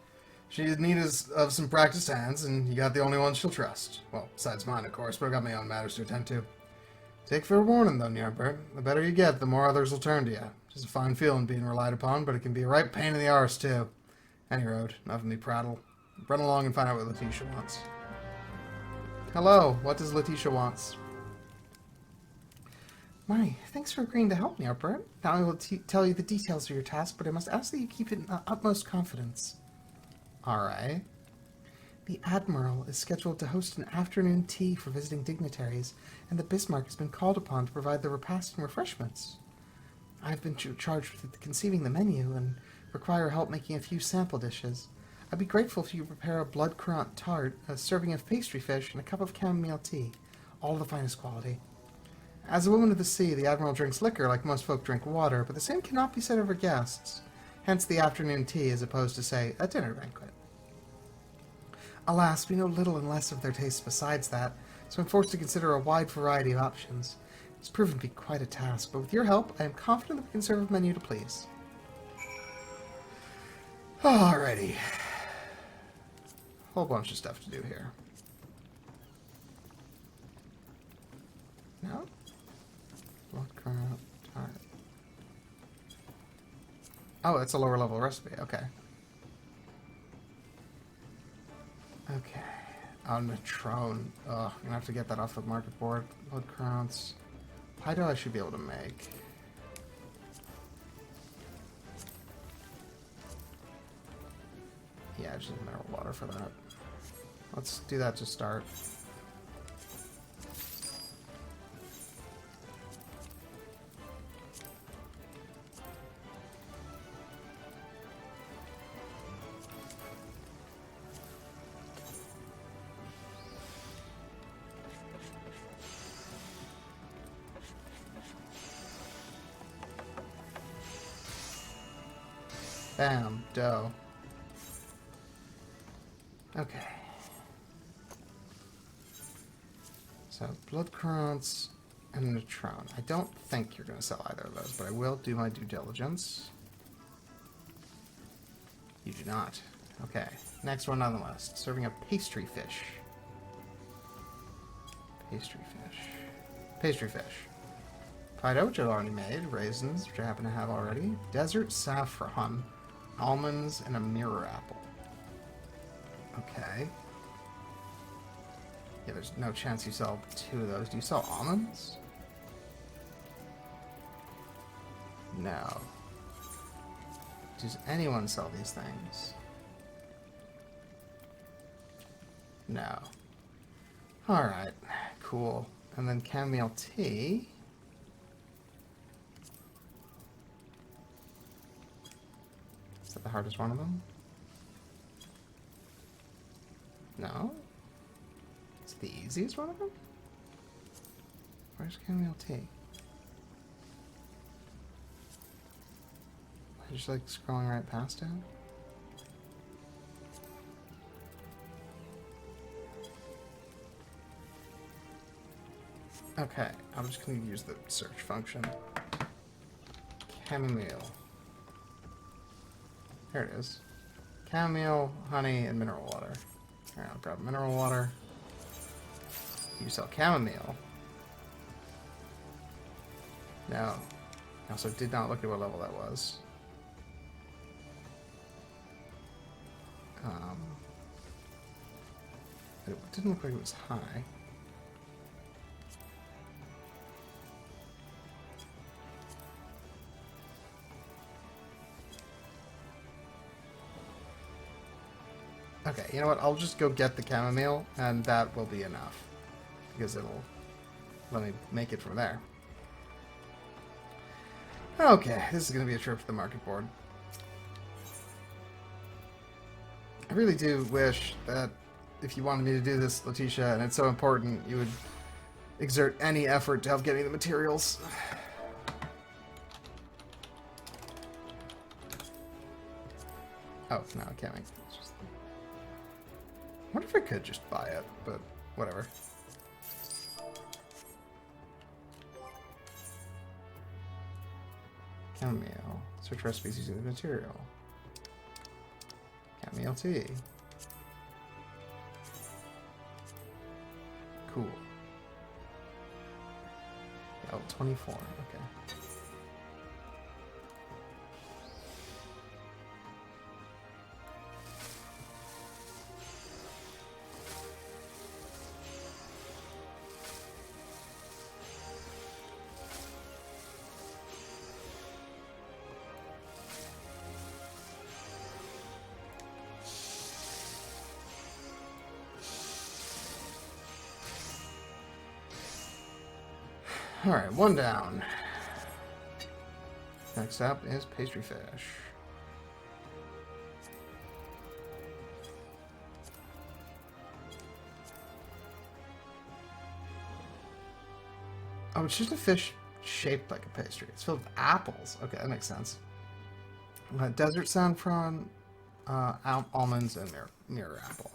She'd need of some practiced hands, and you got the only one she'll trust. Well, besides mine, of course, but I've got my own matters to attend to. Take fair warning, though, Ny'ardbert. The better you get, the more others will turn to you. It's a fine feeling being relied upon, but it can be a right pain in the arse, too. Any road, enough of me prattle. Run along and find out what Letitia wants. Hello, what does Letitia wants? My, thanks for agreeing to help me, Ny'ardbert. Now I will tell you the details of your task, but I must ask that you keep it in utmost confidence. Alright. The Admiral is scheduled to host an afternoon tea for visiting dignitaries, and the Bismarck has been called upon to provide the repast and refreshments. I've been charged with conceiving the menu and require help making a few sample dishes. I'd be grateful if you prepare a blood currant tart, a serving of pastry fish, and a cup of chamomile tea, all of the finest quality. As a woman of the sea, the Admiral drinks liquor like most folk drink water, but the same cannot be said of her guests. Hence the afternoon tea as opposed to, say, a dinner banquet. Alas, we know little and less of their tastes besides that, so I'm forced to consider a wide variety of options. It's proven to be quite a task, but with your help, I am confident that we can serve a menu to please. Alrighty. Whole bunch of stuff to do here. No? Blood currant tart. Oh, it's a lower level recipe. Okay. Okay. Oh, Natron. Ugh, I'm gonna have to get that off the market board. Blood currants. Pie dough I should be able to make. Yeah, I just need mineral water for that. Let's do that to start. Bam, dough. Okay. So, blood currants and Natron. I don't think you're going to sell either of those, but I will do my due diligence. You do not. Okay. Next one on the list. Serving a pastry fish. Pastry fish. Pastry fish. Pie dough, which I've already made. Raisins, which I happen to have already. Desert saffron. Almonds, and a mirror apple. Okay. Yeah, there's no chance you sell two of those. Do you sell almonds? No. Does anyone sell these things? No. Alright, cool. And then chamomile tea. Is that the hardest one of them? No? Is it the easiest one of them? Where's chamomile tea? I'm just like scrolling right past it. Okay, I'm just gonna use the search function. Chamomile. There it is. Chamomile, honey, and mineral water. Alright, I'll grab mineral water. You sell chamomile. No. I also did not look at what level that was. It didn't look like it was high. Okay, you know what? I'll just go get the chamomile, and that will be enough. Because it'll let me make it from there. Okay, this is going to be a trip to the market board. I really do wish that if you wanted me to do this, Letitia, and it's so important, you would exert any effort to help get me the materials. Oh, no, I can't make it. I wonder if I could just buy it, but whatever. Chamomile. Search recipes using the material. Chamomile tea. Cool. Oh, 24. Okay. Alright, one down. Next up is pastry fish. Oh, it's just a fish shaped like a pastry. It's filled with apples. Okay, that makes sense. Desert saffron, almonds, and mirror apple.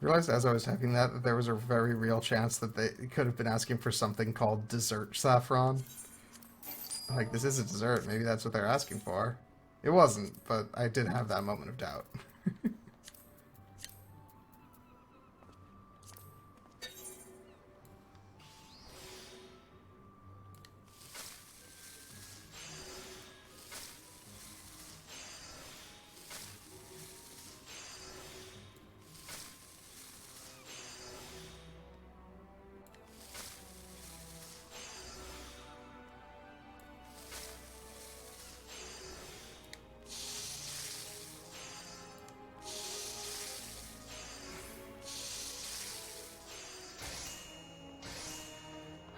I realized as I was typing that there was a very real chance that they could have been asking for something called dessert saffron. Like, this is a dessert. Maybe that's what they're asking for. It wasn't, but I did have that moment of doubt.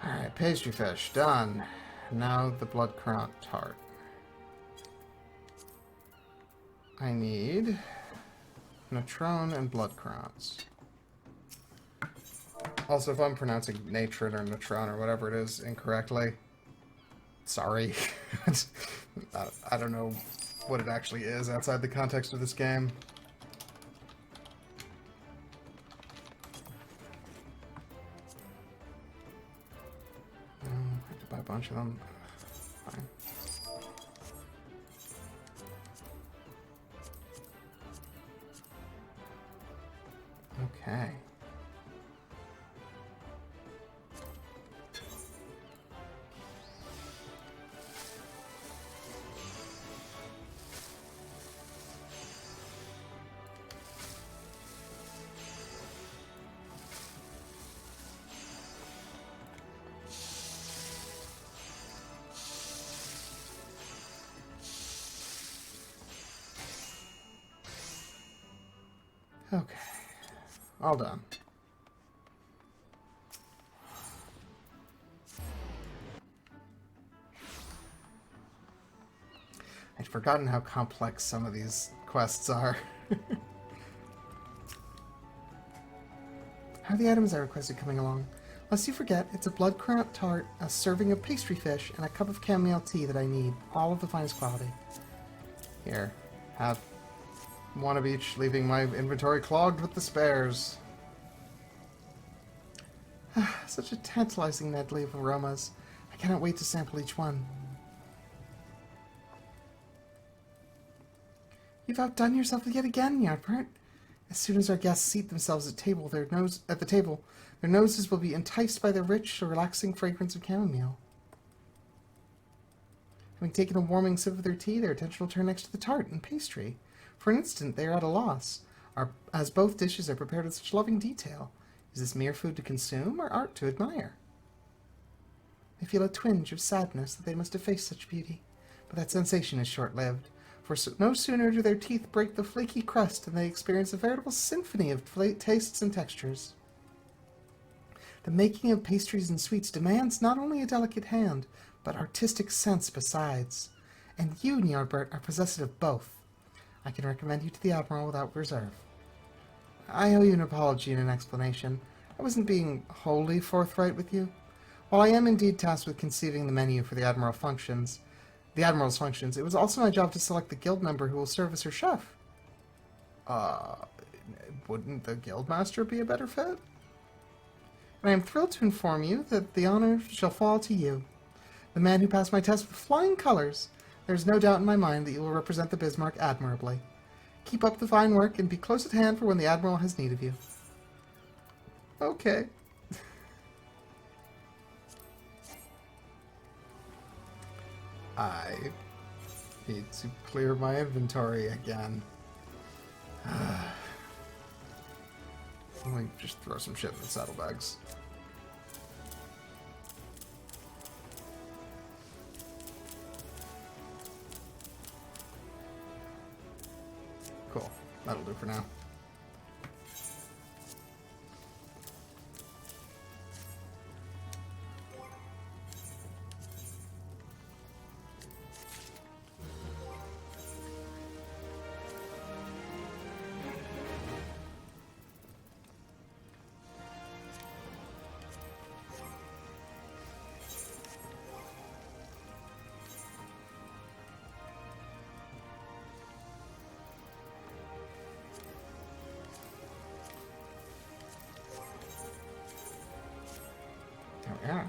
Alright, pastry fish, done. Now the blood crown tart. I need natron and blood crowns. Also, if I'm pronouncing natron or natron or whatever it is incorrectly, sorry. I don't know what it actually is outside the context of this game. I have to buy a bunch of them. Fine. Okay. Okay. All done. I'd forgotten how complex some of these quests are. How are the items I requested coming along? Lest you forget, it's a blood crown tart, a serving of pastry fish, and a cup of chamomile tea that I need, all of the finest quality. Here, have one of each, leaving my inventory clogged with the spares. Such a tantalizing medley of aromas. I cannot wait to sample each one. You've outdone yourself yet again, Ny'ardbert. As soon as our guests seat themselves at the table, their noses will be enticed by the rich, relaxing fragrance of chamomile. Having taken a warming sip of their tea, their attention will turn next to the tart and pastry. For an instant, they are at a loss. as both dishes are prepared with such loving detail. Is this mere food to consume or art to admire? I feel a twinge of sadness that they must have faced such beauty, but that sensation is short-lived, for no sooner do their teeth break the flaky crust than they experience a veritable symphony of tastes and textures. The making of pastries and sweets demands not only a delicate hand, but artistic sense besides, and you, Ny'ardbert, are possessed of both. I can recommend you to the Admiral without reserve. I owe you an apology and an explanation. I wasn't being wholly forthright with you. While I am indeed tasked with conceiving the menu for the Admiral's functions, it was also my job to select the guild member who will serve as her chef. Wouldn't the guildmaster be a better fit? And I am thrilled to inform you that the honor shall fall to you. The man who passed my test with flying colors. There is no doubt in my mind that you will represent the Bismarck admirably. Keep up the fine work and be close at hand for when the Admiral has need of you. Okay. I need to clear my inventory again. Let me just throw some shit in the saddlebags. Cool. That'll do for now. Yeah.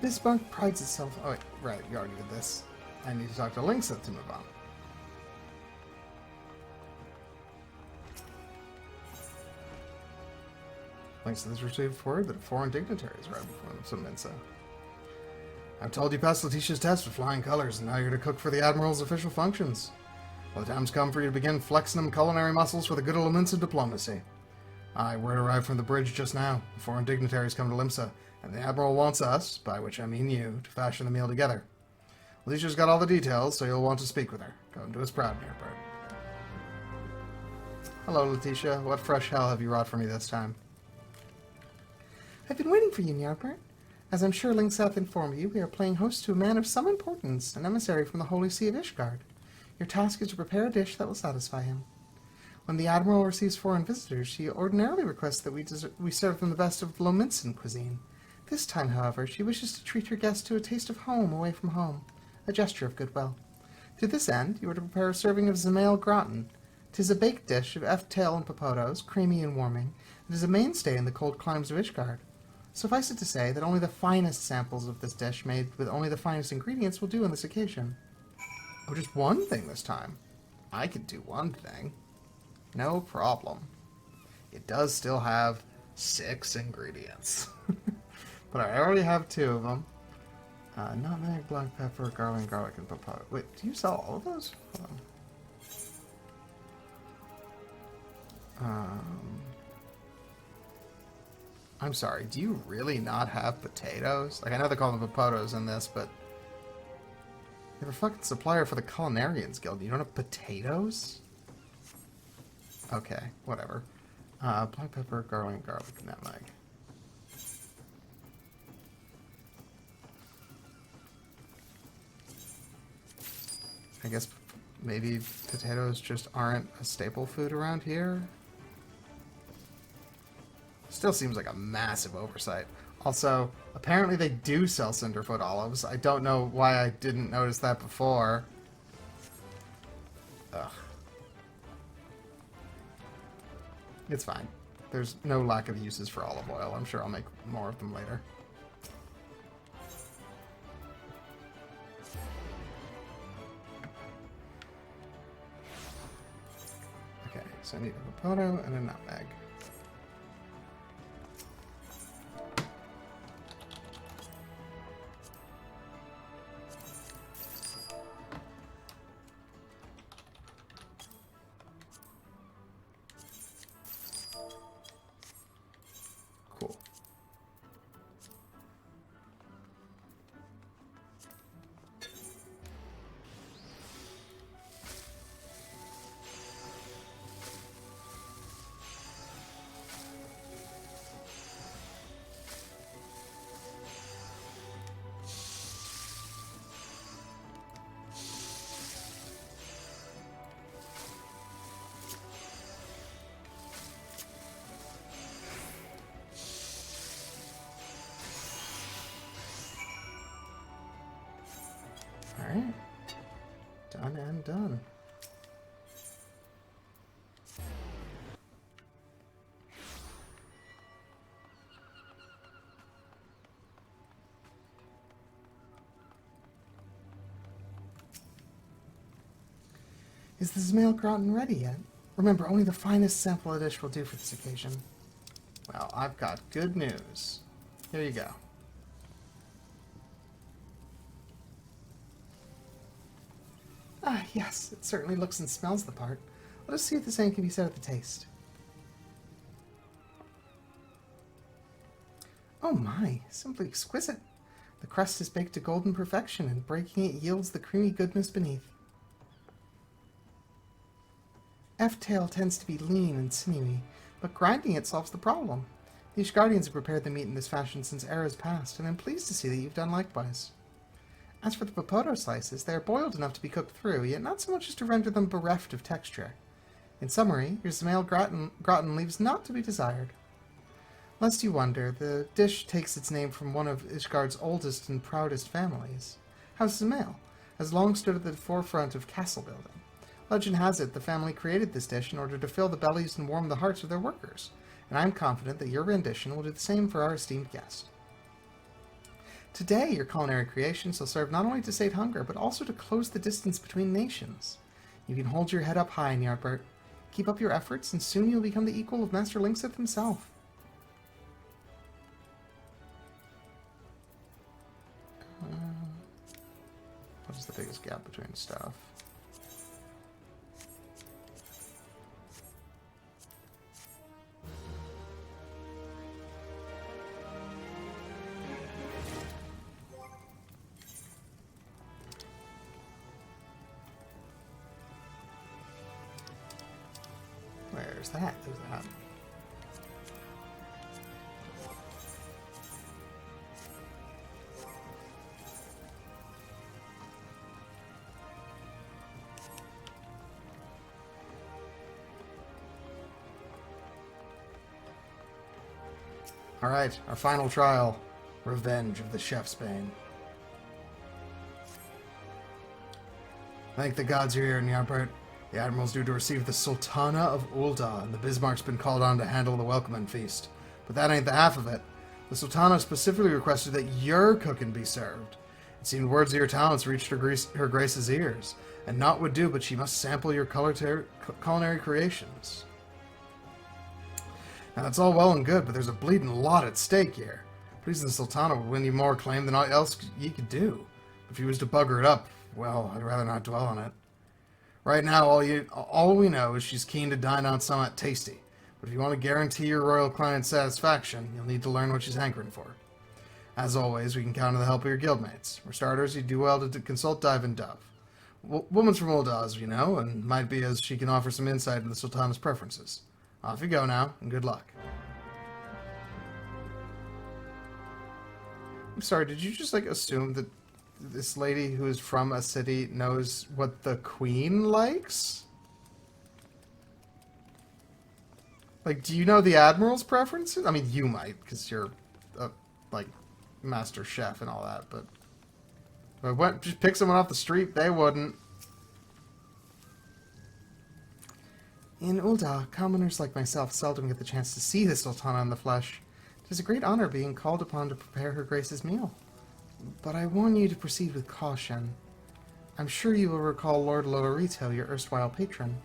Bismarck prides itself... Oh, wait, right, you already did this. I need to talk to Linksa to move on. Linksa has received word that a foreign dignitary is arriving from Minsa. I've told you passed Letitia's test with flying colors, and now you're to cook for the Admiral's official functions. Well, the time's come for you to begin flexing them culinary muscles for the good old Minsa diplomacy. Aye, word arrived from the bridge just now. The foreign dignitaries come to Limsa, and the Admiral wants us, by which I mean you, to fashion the meal together. Letitia's got all the details, so you'll want to speak with her. Go and do us proud, Ny'ardbert. Hello, Letitia. What fresh hell have you wrought for me this time? I've been waiting for you, Ny'ardbert. As I'm sure Linksa informed you, we are playing host to a man of some importance, an emissary from the Holy See of Ishgard. Your task is to prepare a dish that will satisfy him. When the Admiral receives foreign visitors, she ordinarily requests that we serve them the best of Lominsan cuisine. This time, however, she wishes to treat her guests to a taste of home away from home, a gesture of goodwill. To this end, you are to prepare a serving of Zamail gratin. 'Tis a baked dish of F-tail and popotos, creamy and warming. It is a mainstay in the cold climes of Ishgard. Suffice it to say that only the finest samples of this dish, made with only the finest ingredients, will do on this occasion. Oh, just one thing this time. I could do one thing. No problem. It does still have 6 ingredients. But I already have 2 of them. Nutmeg, black pepper, garlic, and popoto. Wait, do you sell all of those? Hold on. I'm sorry, do you really not have potatoes? Like, I know they call them popotos in this, but... You're a fucking supplier for the Culinarians Guild. You don't have potatoes? Okay, whatever. Black pepper, garlic, nutmeg. I guess maybe potatoes just aren't a staple food around here? Still seems like a massive oversight. Also, apparently they do sell Cinderfoot olives. I don't know why I didn't notice that before. Ugh. It's fine. There's no lack of uses for olive oil. I'm sure I'll make more of them later. Okay, so I need a potato and a nutmeg. Alright. Done and done. Is the Zmail gratin ready yet? Remember, only the finest sample of dish will do for this occasion. Well, I've got good news. Here you go. Ah, yes, it certainly looks and smells the part. Let us see if the same can be said of the taste. Oh my, simply exquisite. The crust is baked to golden perfection, and breaking it yields the creamy goodness beneath. F-tail tends to be lean and sinewy, but grinding it solves the problem. The Ishgardians have prepared the meat in this fashion since eras past, and I'm pleased to see that you've done likewise. As for the popoto slices, they are boiled enough to be cooked through, yet not so much as to render them bereft of texture. In summary, your Zmail gratin leaves naught to be desired. Lest you wonder, the dish takes its name from one of Ishgard's oldest and proudest families. House Zmail has long stood at the forefront of castle building. Legend has it the family created this dish in order to fill the bellies and warm the hearts of their workers, and I'm confident that your rendition will do the same for our esteemed guest. Today, your culinary creations will serve not only to sate hunger, but also to close the distance between nations. You can hold your head up high, Ny'ardbert. Keep up your efforts, and soon you'll become the equal of Master Linksith himself. What is the biggest gap between stuff? Where's that? There's that. Alright, our final trial. Revenge of the Chef's Bane. Thank the gods you're here, Ny'ardbert. The Admiral's due to receive the Sultana of Ul'dah, and the Bismarck's been called on to handle the welcoming feast. But that ain't the half of it. The Sultana specifically requested that your cooking be served. It seemed words of your talents reached her Grace's ears, and naught would do but she must sample your culinary creations. Now, that's all well and good, but there's a bleeding lot at stake here. Pleasing the Sultana would win you more acclaim than aught else ye could do. If you was to bugger it up, well, I'd rather not dwell on it. Right now, all we know is she's keen to dine on somewhat tasty. But if you want to guarantee your royal client's satisfaction, you'll need to learn what she's hankering for. As always, we can count on the help of your guildmates. For starters, you do well to consult Dive and Dove. Woman's from Ul'dah, as you know, and might be as she can offer some insight into the Sultana's preferences. Off you go now, and good luck. I'm sorry, did you just, assume that this lady who is from a city knows what the Queen likes? Do you know the Admiral's preferences? I mean, you might, because you're, master chef and all that, but if I just pick someone off the street, they wouldn't. In Ul'dah, commoners like myself seldom get the chance to see the Sultana in the flesh. It is a great honor being called upon to prepare her Grace's meal. But I warn you to proceed with caution. I'm sure you will recall Lord Lolorito, your erstwhile patron.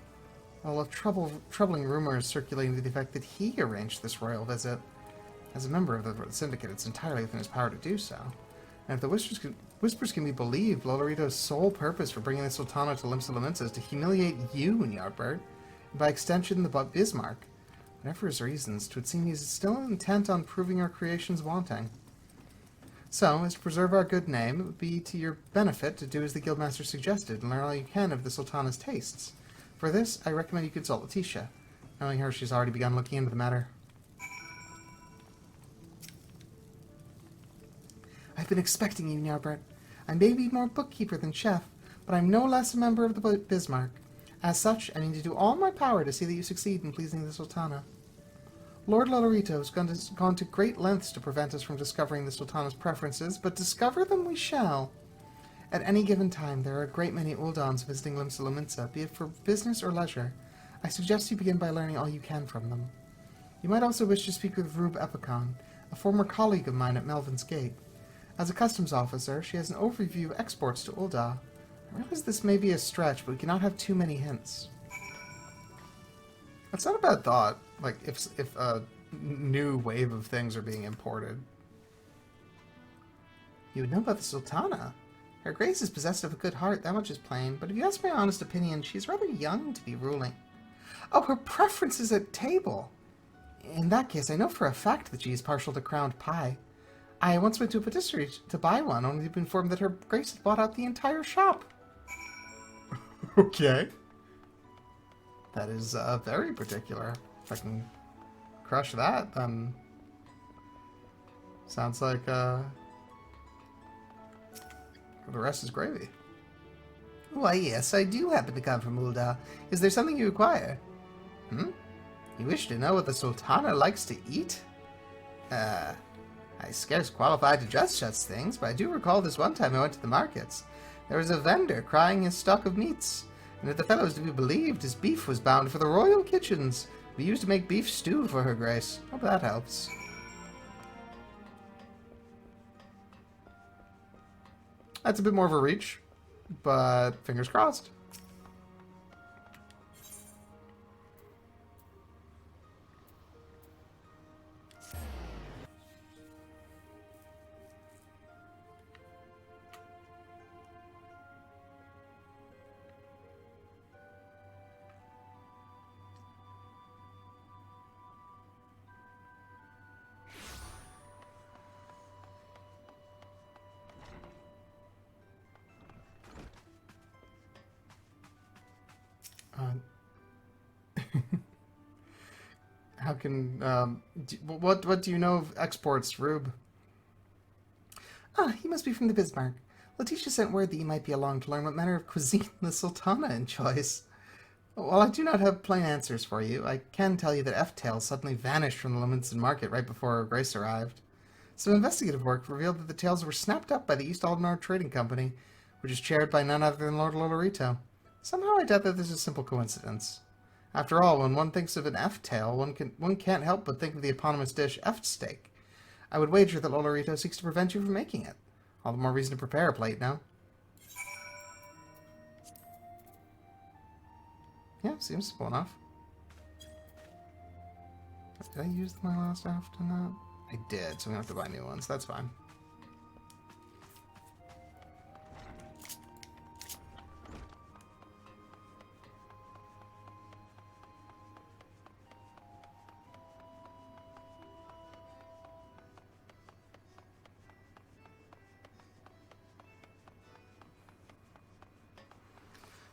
Well, of troubling rumors circulating to the effect that he arranged this royal visit. As a member of the Syndicate, it's entirely within his power to do so. And if the whispers can be believed, Lolorito's sole purpose for bringing the Sultana to Limsa Lominsa is to humiliate you, Ny'ardbert, and by extension the Bismarck. Whatever his reasons, 'twould seem he is still intent on proving our creations wanting. So, as to preserve our good name, it would be to your benefit to do as the Guildmaster suggested and learn all you can of the Sultana's tastes. For this, I recommend you consult Letitia. Knowing her, she's already begun looking into the matter. I've been expecting you, Ny'ardbert. I may be more bookkeeper than chef, but I'm no less a member of the Bismarck. As such, I mean to do all in my power to see that you succeed in pleasing the Sultana. Lord Lolorito has gone to great lengths to prevent us from discovering the Sultana's preferences, but discover them we shall. At any given time, there are a great many Uldans visiting Limsa Lominsa, be it for business or leisure. I suggest you begin by learning all you can from them. You might also wish to speak with Rube Epicon, a former colleague of mine at Melvin's Gate. As a customs officer, she has an overview of exports to Ul'dah. I realize this may be a stretch, but we cannot have too many hints. That's not a bad thought, like, if a new wave of things are being imported. You would know about the Sultana. Her Grace is possessed of a good heart, that much is plain, but if you ask my honest opinion, she's rather young to be ruling. Oh, her preference is at table! In that case, I know for a fact that she is partial to crowned pie. I once went to a patisserie to buy one, only to be informed that her Grace had bought out the entire shop. Okay. That is very particular. If I can crush that, then sounds like the rest is gravy. Why, yes, I do happen to come from Ul'dah. Is there something you require? You wish to know what the Sultana likes to eat? I scarce qualify to judge such things, but I do recall this one time I went to the markets. There was a vendor crying his stock of meats, and if the fellow is to be believed, his beef was bound for the royal kitchens, to be used to make beef stew for her Grace. Hope that helps. That's a bit more of a reach, but fingers crossed. How can, what do you know of exports, Rube? Ah, he must be from the Bismarck. Letitia sent word that you might be along to learn what manner of cuisine the Sultana enjoys. While I do not have plain answers for you, I can tell you that F-Tail suddenly vanished from the Lemonson market right before her Grace arrived. Some investigative work revealed that the tails were snapped up by the East Aldenard Trading Company, which is chaired by none other than Lord Lolorito. Somehow I doubt that this is a simple coincidence. After all, when one thinks of an F-tail, one can't help but think of the eponymous dish F-steak. I would wager that Lolorito seeks to prevent you from making it. All the more reason to prepare a plate now. Yeah, seems simple enough. Did I use my last after that? I did, so we don't have to buy new ones. That's fine.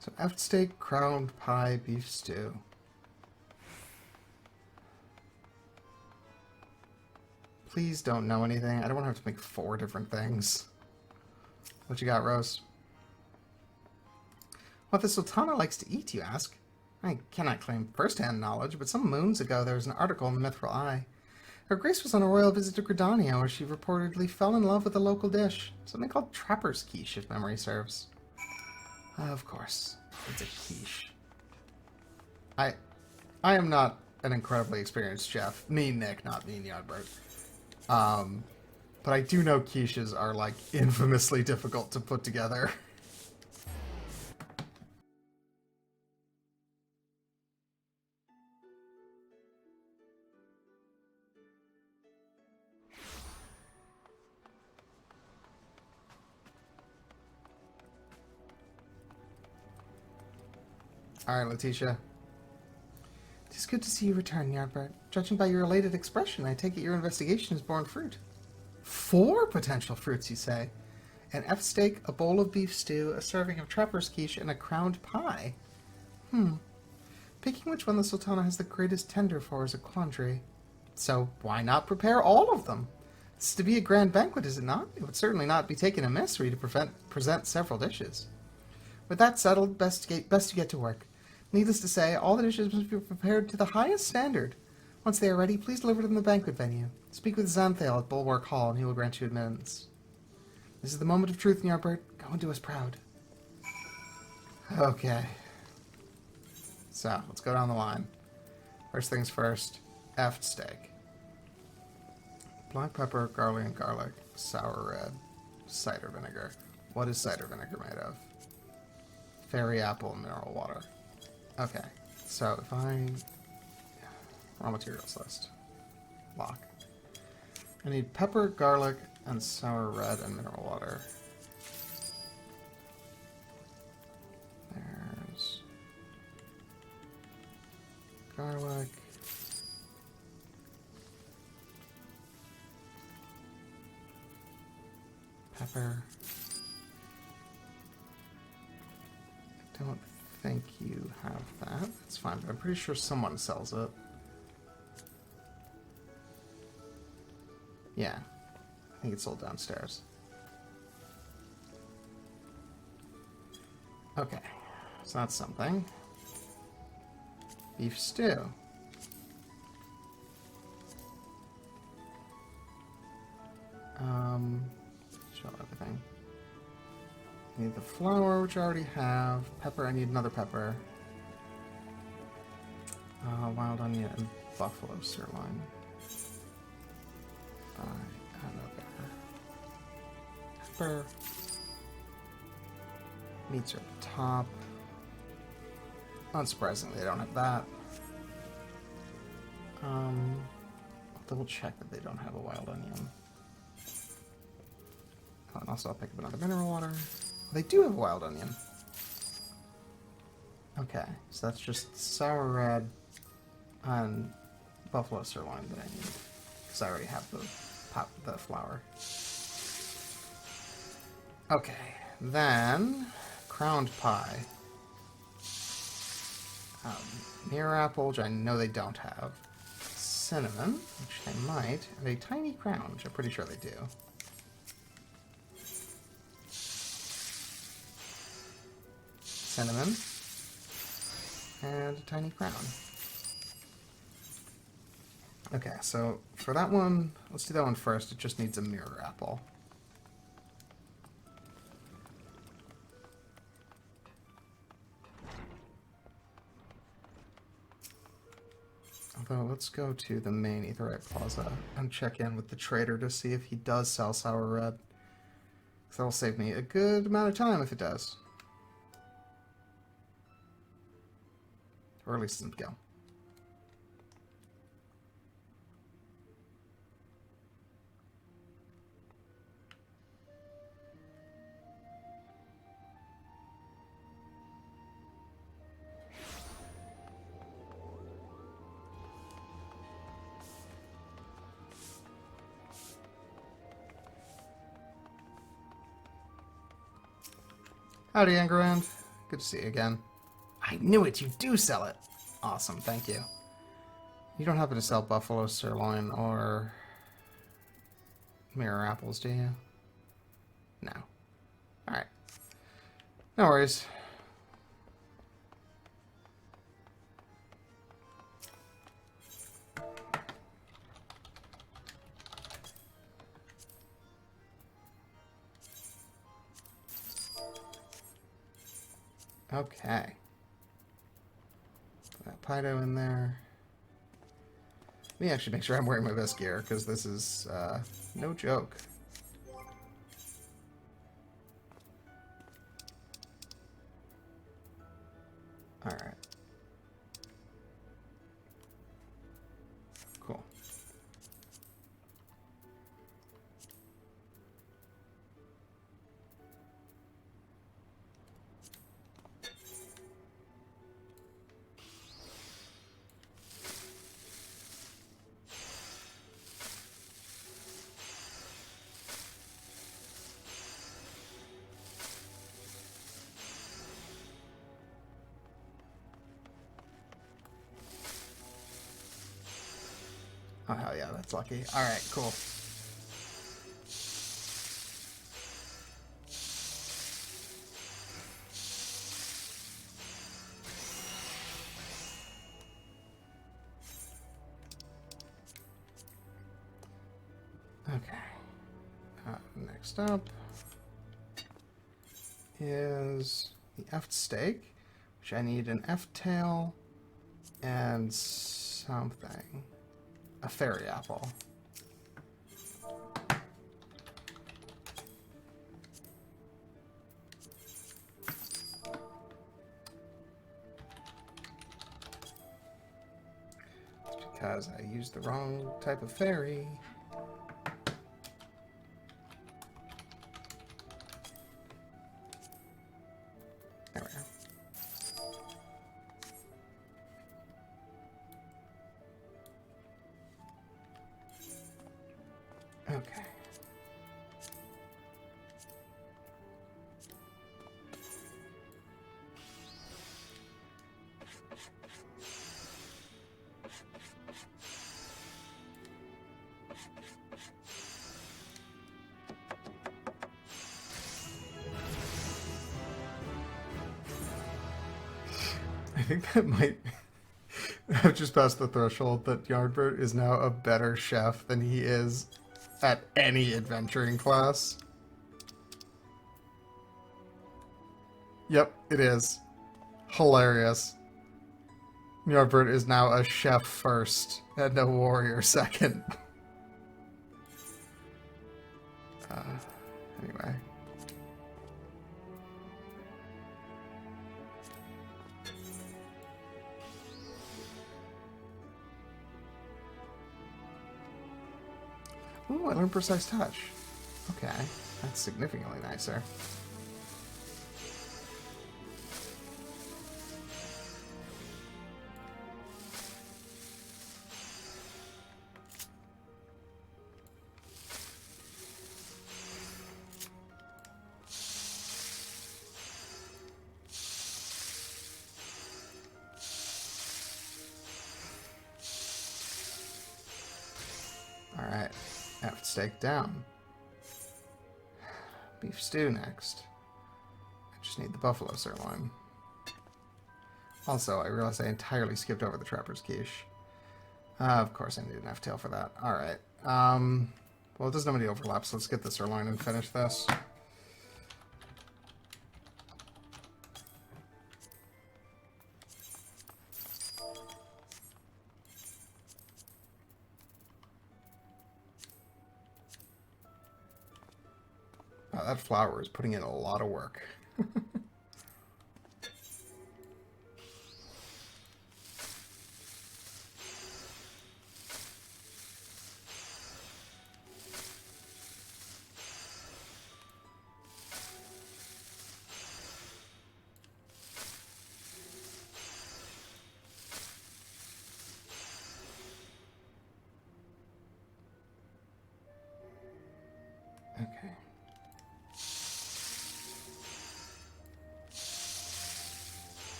So F-steak, crowned pie, beef stew. Please don't know anything. I don't want to have to make 4 different things. What you got, Rose? What the Sultana likes to eat, you ask? I cannot claim first-hand knowledge, but some moons ago there was an article in the Mithril Eye. Her Grace was on a royal visit to Gridania, where she reportedly fell in love with a local dish. Something called Trapper's Quiche, if memory serves. Of course, it's a quiche. I am not an incredibly experienced chef. Me, Nick, not me, Ny'ardbert. But I do know quiches are, like, infamously difficult to put together. Alright, Letitia. It is good to see you return, Ny'ardbert. Judging by your elated expression, I take it your investigation has borne fruit. 4 potential fruits, you say? An F-steak, a bowl of beef stew, a serving of Trapper's quiche, and a crowned pie. Picking which one the Sultana has the greatest tender for is a quandary. So why not prepare all of them? It's to be a grand banquet, is it not? It would certainly not be taken amiss for you to present several dishes. With that settled, best to get to work. Needless to say, all the dishes must be prepared to the highest standard. Once they are ready, please deliver them to the banquet venue. Speak with Xanthale at Bulwark Hall, and he will grant you admittance. This is the moment of truth, Ny'ardbert. Go and do us proud. Okay. So, let's go down the line. First things first, effed steak. Black pepper, garlic, sour red, cider vinegar. What is cider vinegar made of? Fairy apple and mineral water. Okay, so if I... Raw materials list. Lock. I need pepper, garlic, and sour red and mineral water. There's... garlic. Pepper. I don't think you have that. That's fine, but I'm pretty sure someone sells it. Yeah. I think it's sold downstairs. Okay. So that's something. Beef stew. Show everything. I need the flour, which I already have. Pepper, I need another pepper. Wild onion and buffalo sirloin. Pepper. Meats are at the top. Unsurprisingly, I don't have that. I'll double check that they don't have a wild onion. Oh, and also I'll pick up another mineral water. They do have a wild onion. Okay, so that's just sour red and buffalo sirloin that I need. Because I already have the flour. Okay, then crowned pie. Mirror apple, which I know they don't have. Cinnamon, which they might. And a tiny crown, which I'm pretty sure they do. Cinnamon. And a tiny crown. Okay, so for that one, let's do that one first. It just needs a mirror apple. Although, let's go to the main Aetheryte Plaza and check in with the trader to see if he does sell sour red. Because that'll save me a good amount of time if it does. Or at least some go. Howdy, Angerand. Good to see you again. I knew it! You do sell it! Awesome, thank you. You don't happen to sell buffalo sirloin or mirror apples, do you? No. Alright. No worries. Okay. Put that Pido in there. Let me actually make sure I'm wearing my best gear, because this is no joke. Alright. Cool. Oh, hell yeah, that's lucky. Alright, cool. Okay. Next up is the F steak, which I need an F tail and something. A fairy apple. Because I used the wrong type of fairy. There we go. Okay. I think that might have just passed the threshold that Ny'ardbert is now a better chef than he is at any adventuring class. Yep, it is. Hilarious. Ny'ardbert is now a chef first and a warrior second. Anyway. Oh, I learned Precise Touch. Okay, that's significantly nicer. Alright, F steak down. Beef stew next. I just need the buffalo sirloin. Also, I realized I entirely skipped over the trapper's quiche. Of course I need an F-tail for that. Alright. Well, it doesn't have any overlap, so let's get the sirloin and finish this. That flour is putting in a lot of work. Okay.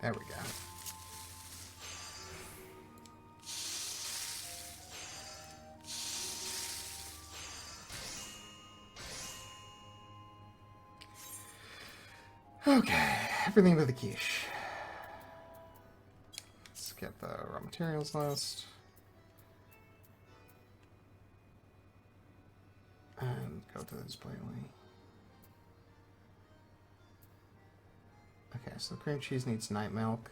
There we go. Okay, everything but the quiche. Let's get the raw materials list. And go to the display only. Okay, so the cream cheese needs night milk.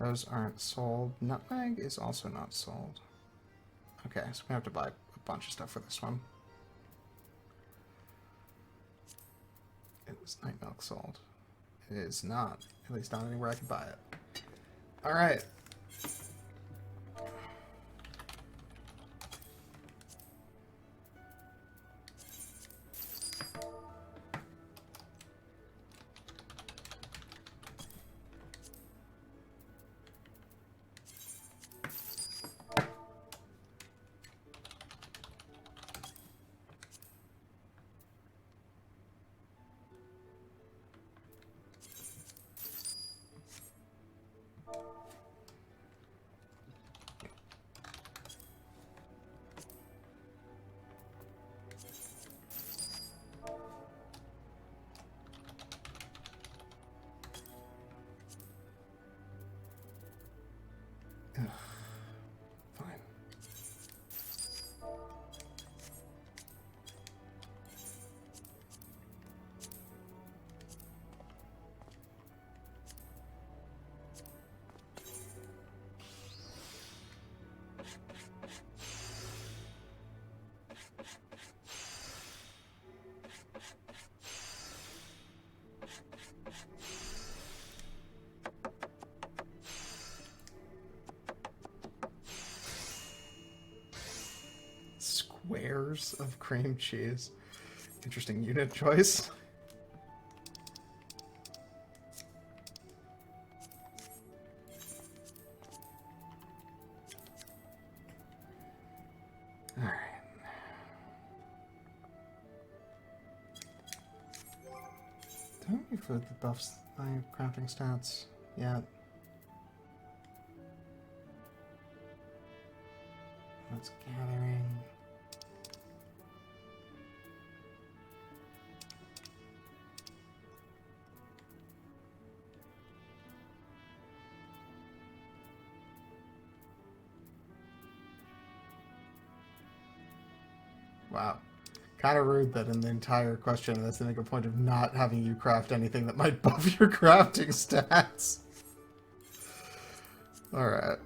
Those aren't sold. Nutmeg is also not sold. Okay, so we have to buy a bunch of stuff for this one. Is night milk sold? It is not. At least not anywhere I can buy it. Alright. squares of cream cheese. Interesting unit choice. Alright. Don't need food that buffs my crafting stats yet. That's gathering. Wow. Kind of rude that in the entire question that's to make a point of not having you craft anything that might buff your crafting stats. Alright.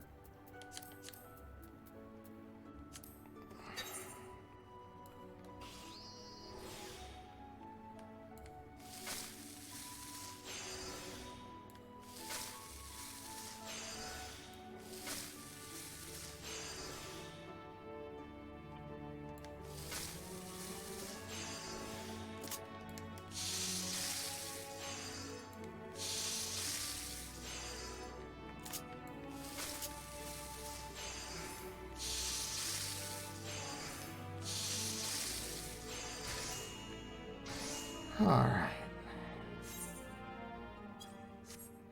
Alright.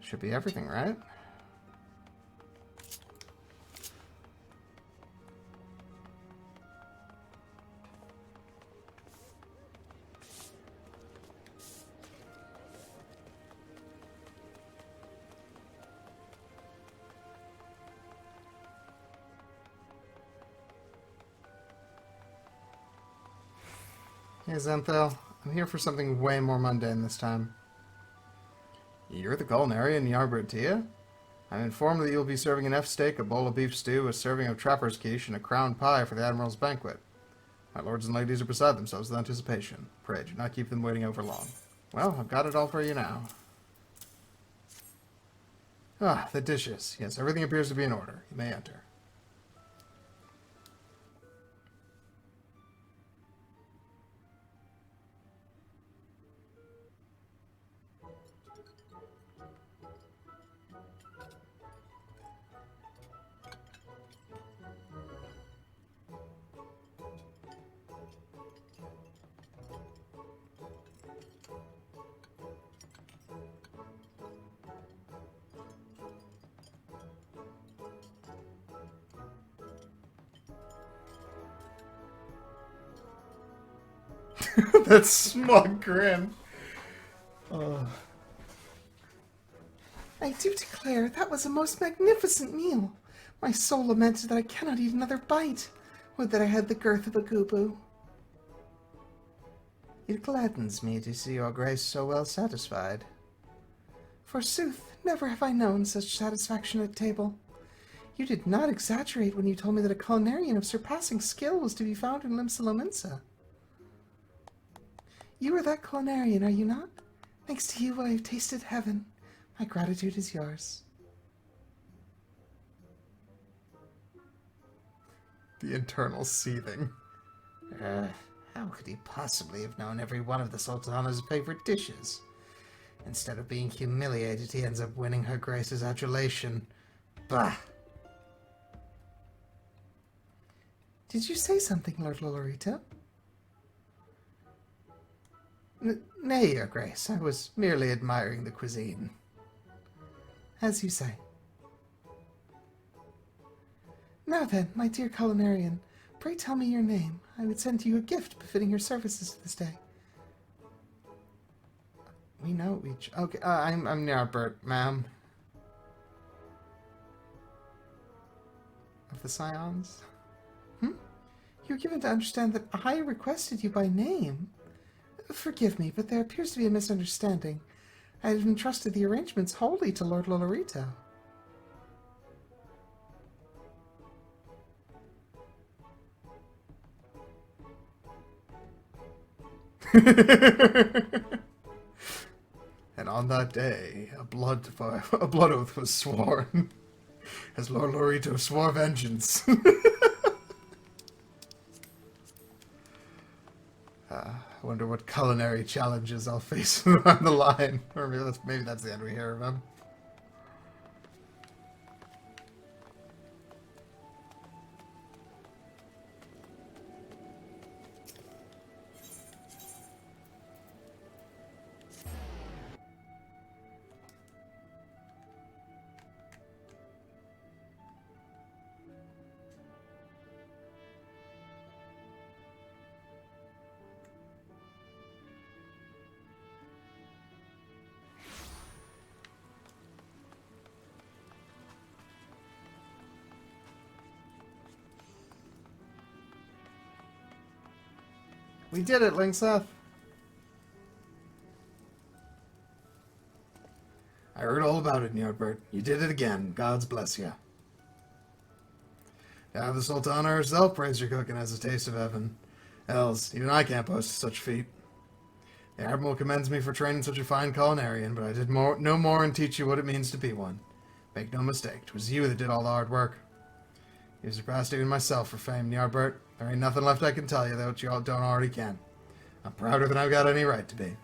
Should be everything, right? Hey, Zenthel. I'm here for something way more mundane this time. You're the culinary in Ny'ardbert, Tia? I'm informed that you'll be serving an F steak, a bowl of beef stew, a serving of trapper's quiche, and a crown pie for the Admiral's banquet. My lords and ladies are beside themselves with anticipation. Pray, do not keep them waiting over long. Well, I've got it all for you now. Ah, the dishes. Yes, everything appears to be in order. You may enter. That smug grin. I do declare that was a most magnificent meal. My soul laments that I cannot eat another bite. Would that I had the girth of a gooboo. It gladdens me to see your grace so well satisfied. Forsooth, never have I known such satisfaction at table. You did not exaggerate when you told me that a culinarian of surpassing skill was to be found in Limsa. You are that culinarian, are you not? Thanks to you, I have tasted heaven. My gratitude is yours. The internal seething. How could he possibly have known every one of the Sultana's favorite dishes? Instead of being humiliated, he ends up winning her grace's adulation. Bah! Did you say something, Lord Lolorito? Nay, your grace, I was merely admiring the cuisine. As you say. Now then, my dear culinarian, pray tell me your name. I would send you a gift befitting your services this day. We know each... Okay, I'm Ny'ardbert, ma'am. Of the Scions? You're given to understand that I requested you by name. Forgive me, but there appears to be a misunderstanding. I have entrusted the arrangements wholly to Lord Lolorito. And on that day, a blood oath was sworn, as Lord Lolorito swore vengeance. I wonder what culinary challenges I'll face on the line. Or maybe that's the end we hear of him. We did it, Lingseth. I heard all about it, Ny'ardbert. You did it again. Gods bless you. To have the Sultana herself praise your cooking as a taste of heaven. Hells, even I can't boast of such feat. The Admiral commends me for training such a fine culinarian, but I did no more and teach you what it means to be one. Make no mistake, 'twas you that did all the hard work. You surpassed even myself for fame, Ny'ardbert. There ain't nothing left I can tell you that you all don't already can. I'm prouder than I've got any right to be.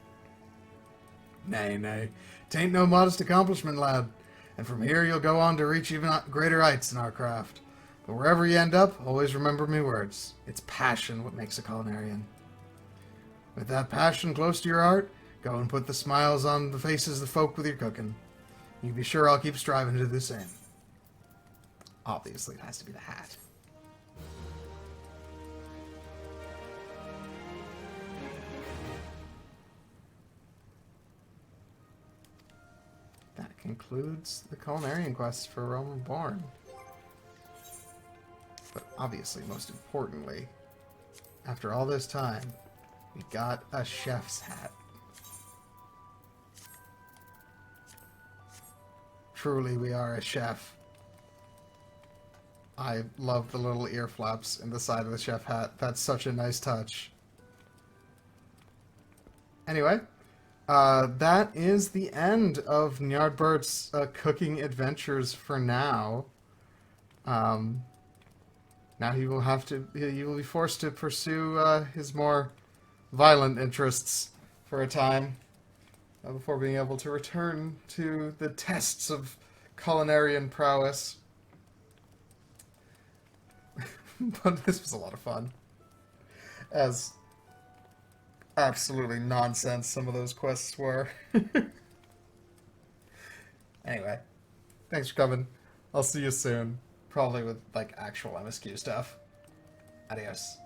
Nay, nay, 'tain't no modest accomplishment, lad, and from here you'll go on to reach even greater heights in our craft. But wherever you end up, always remember me words. It's passion what makes a culinarian. With that passion close to your heart, go and put the smiles on the faces of the folk with your cooking. You be sure I'll keep striving to do the same. Obviously, it has to be the hat. That concludes the culinarian quest for Rome Reborn. But obviously, most importantly, after all this time, we got a chef's hat. Truly, we are a chef. I love the little ear flaps in the side of the chef hat. That's such a nice touch. Anyway, that is the end of Ny'ardbert's cooking adventures for now. Now he will be forced to pursue his more violent interests for a time before being able to return to the tests of culinarian prowess. But this was a lot of fun. As absolutely nonsense some of those quests were. Anyway, thanks for coming. I'll see you soon. Probably with, like, actual MSQ stuff. Adios.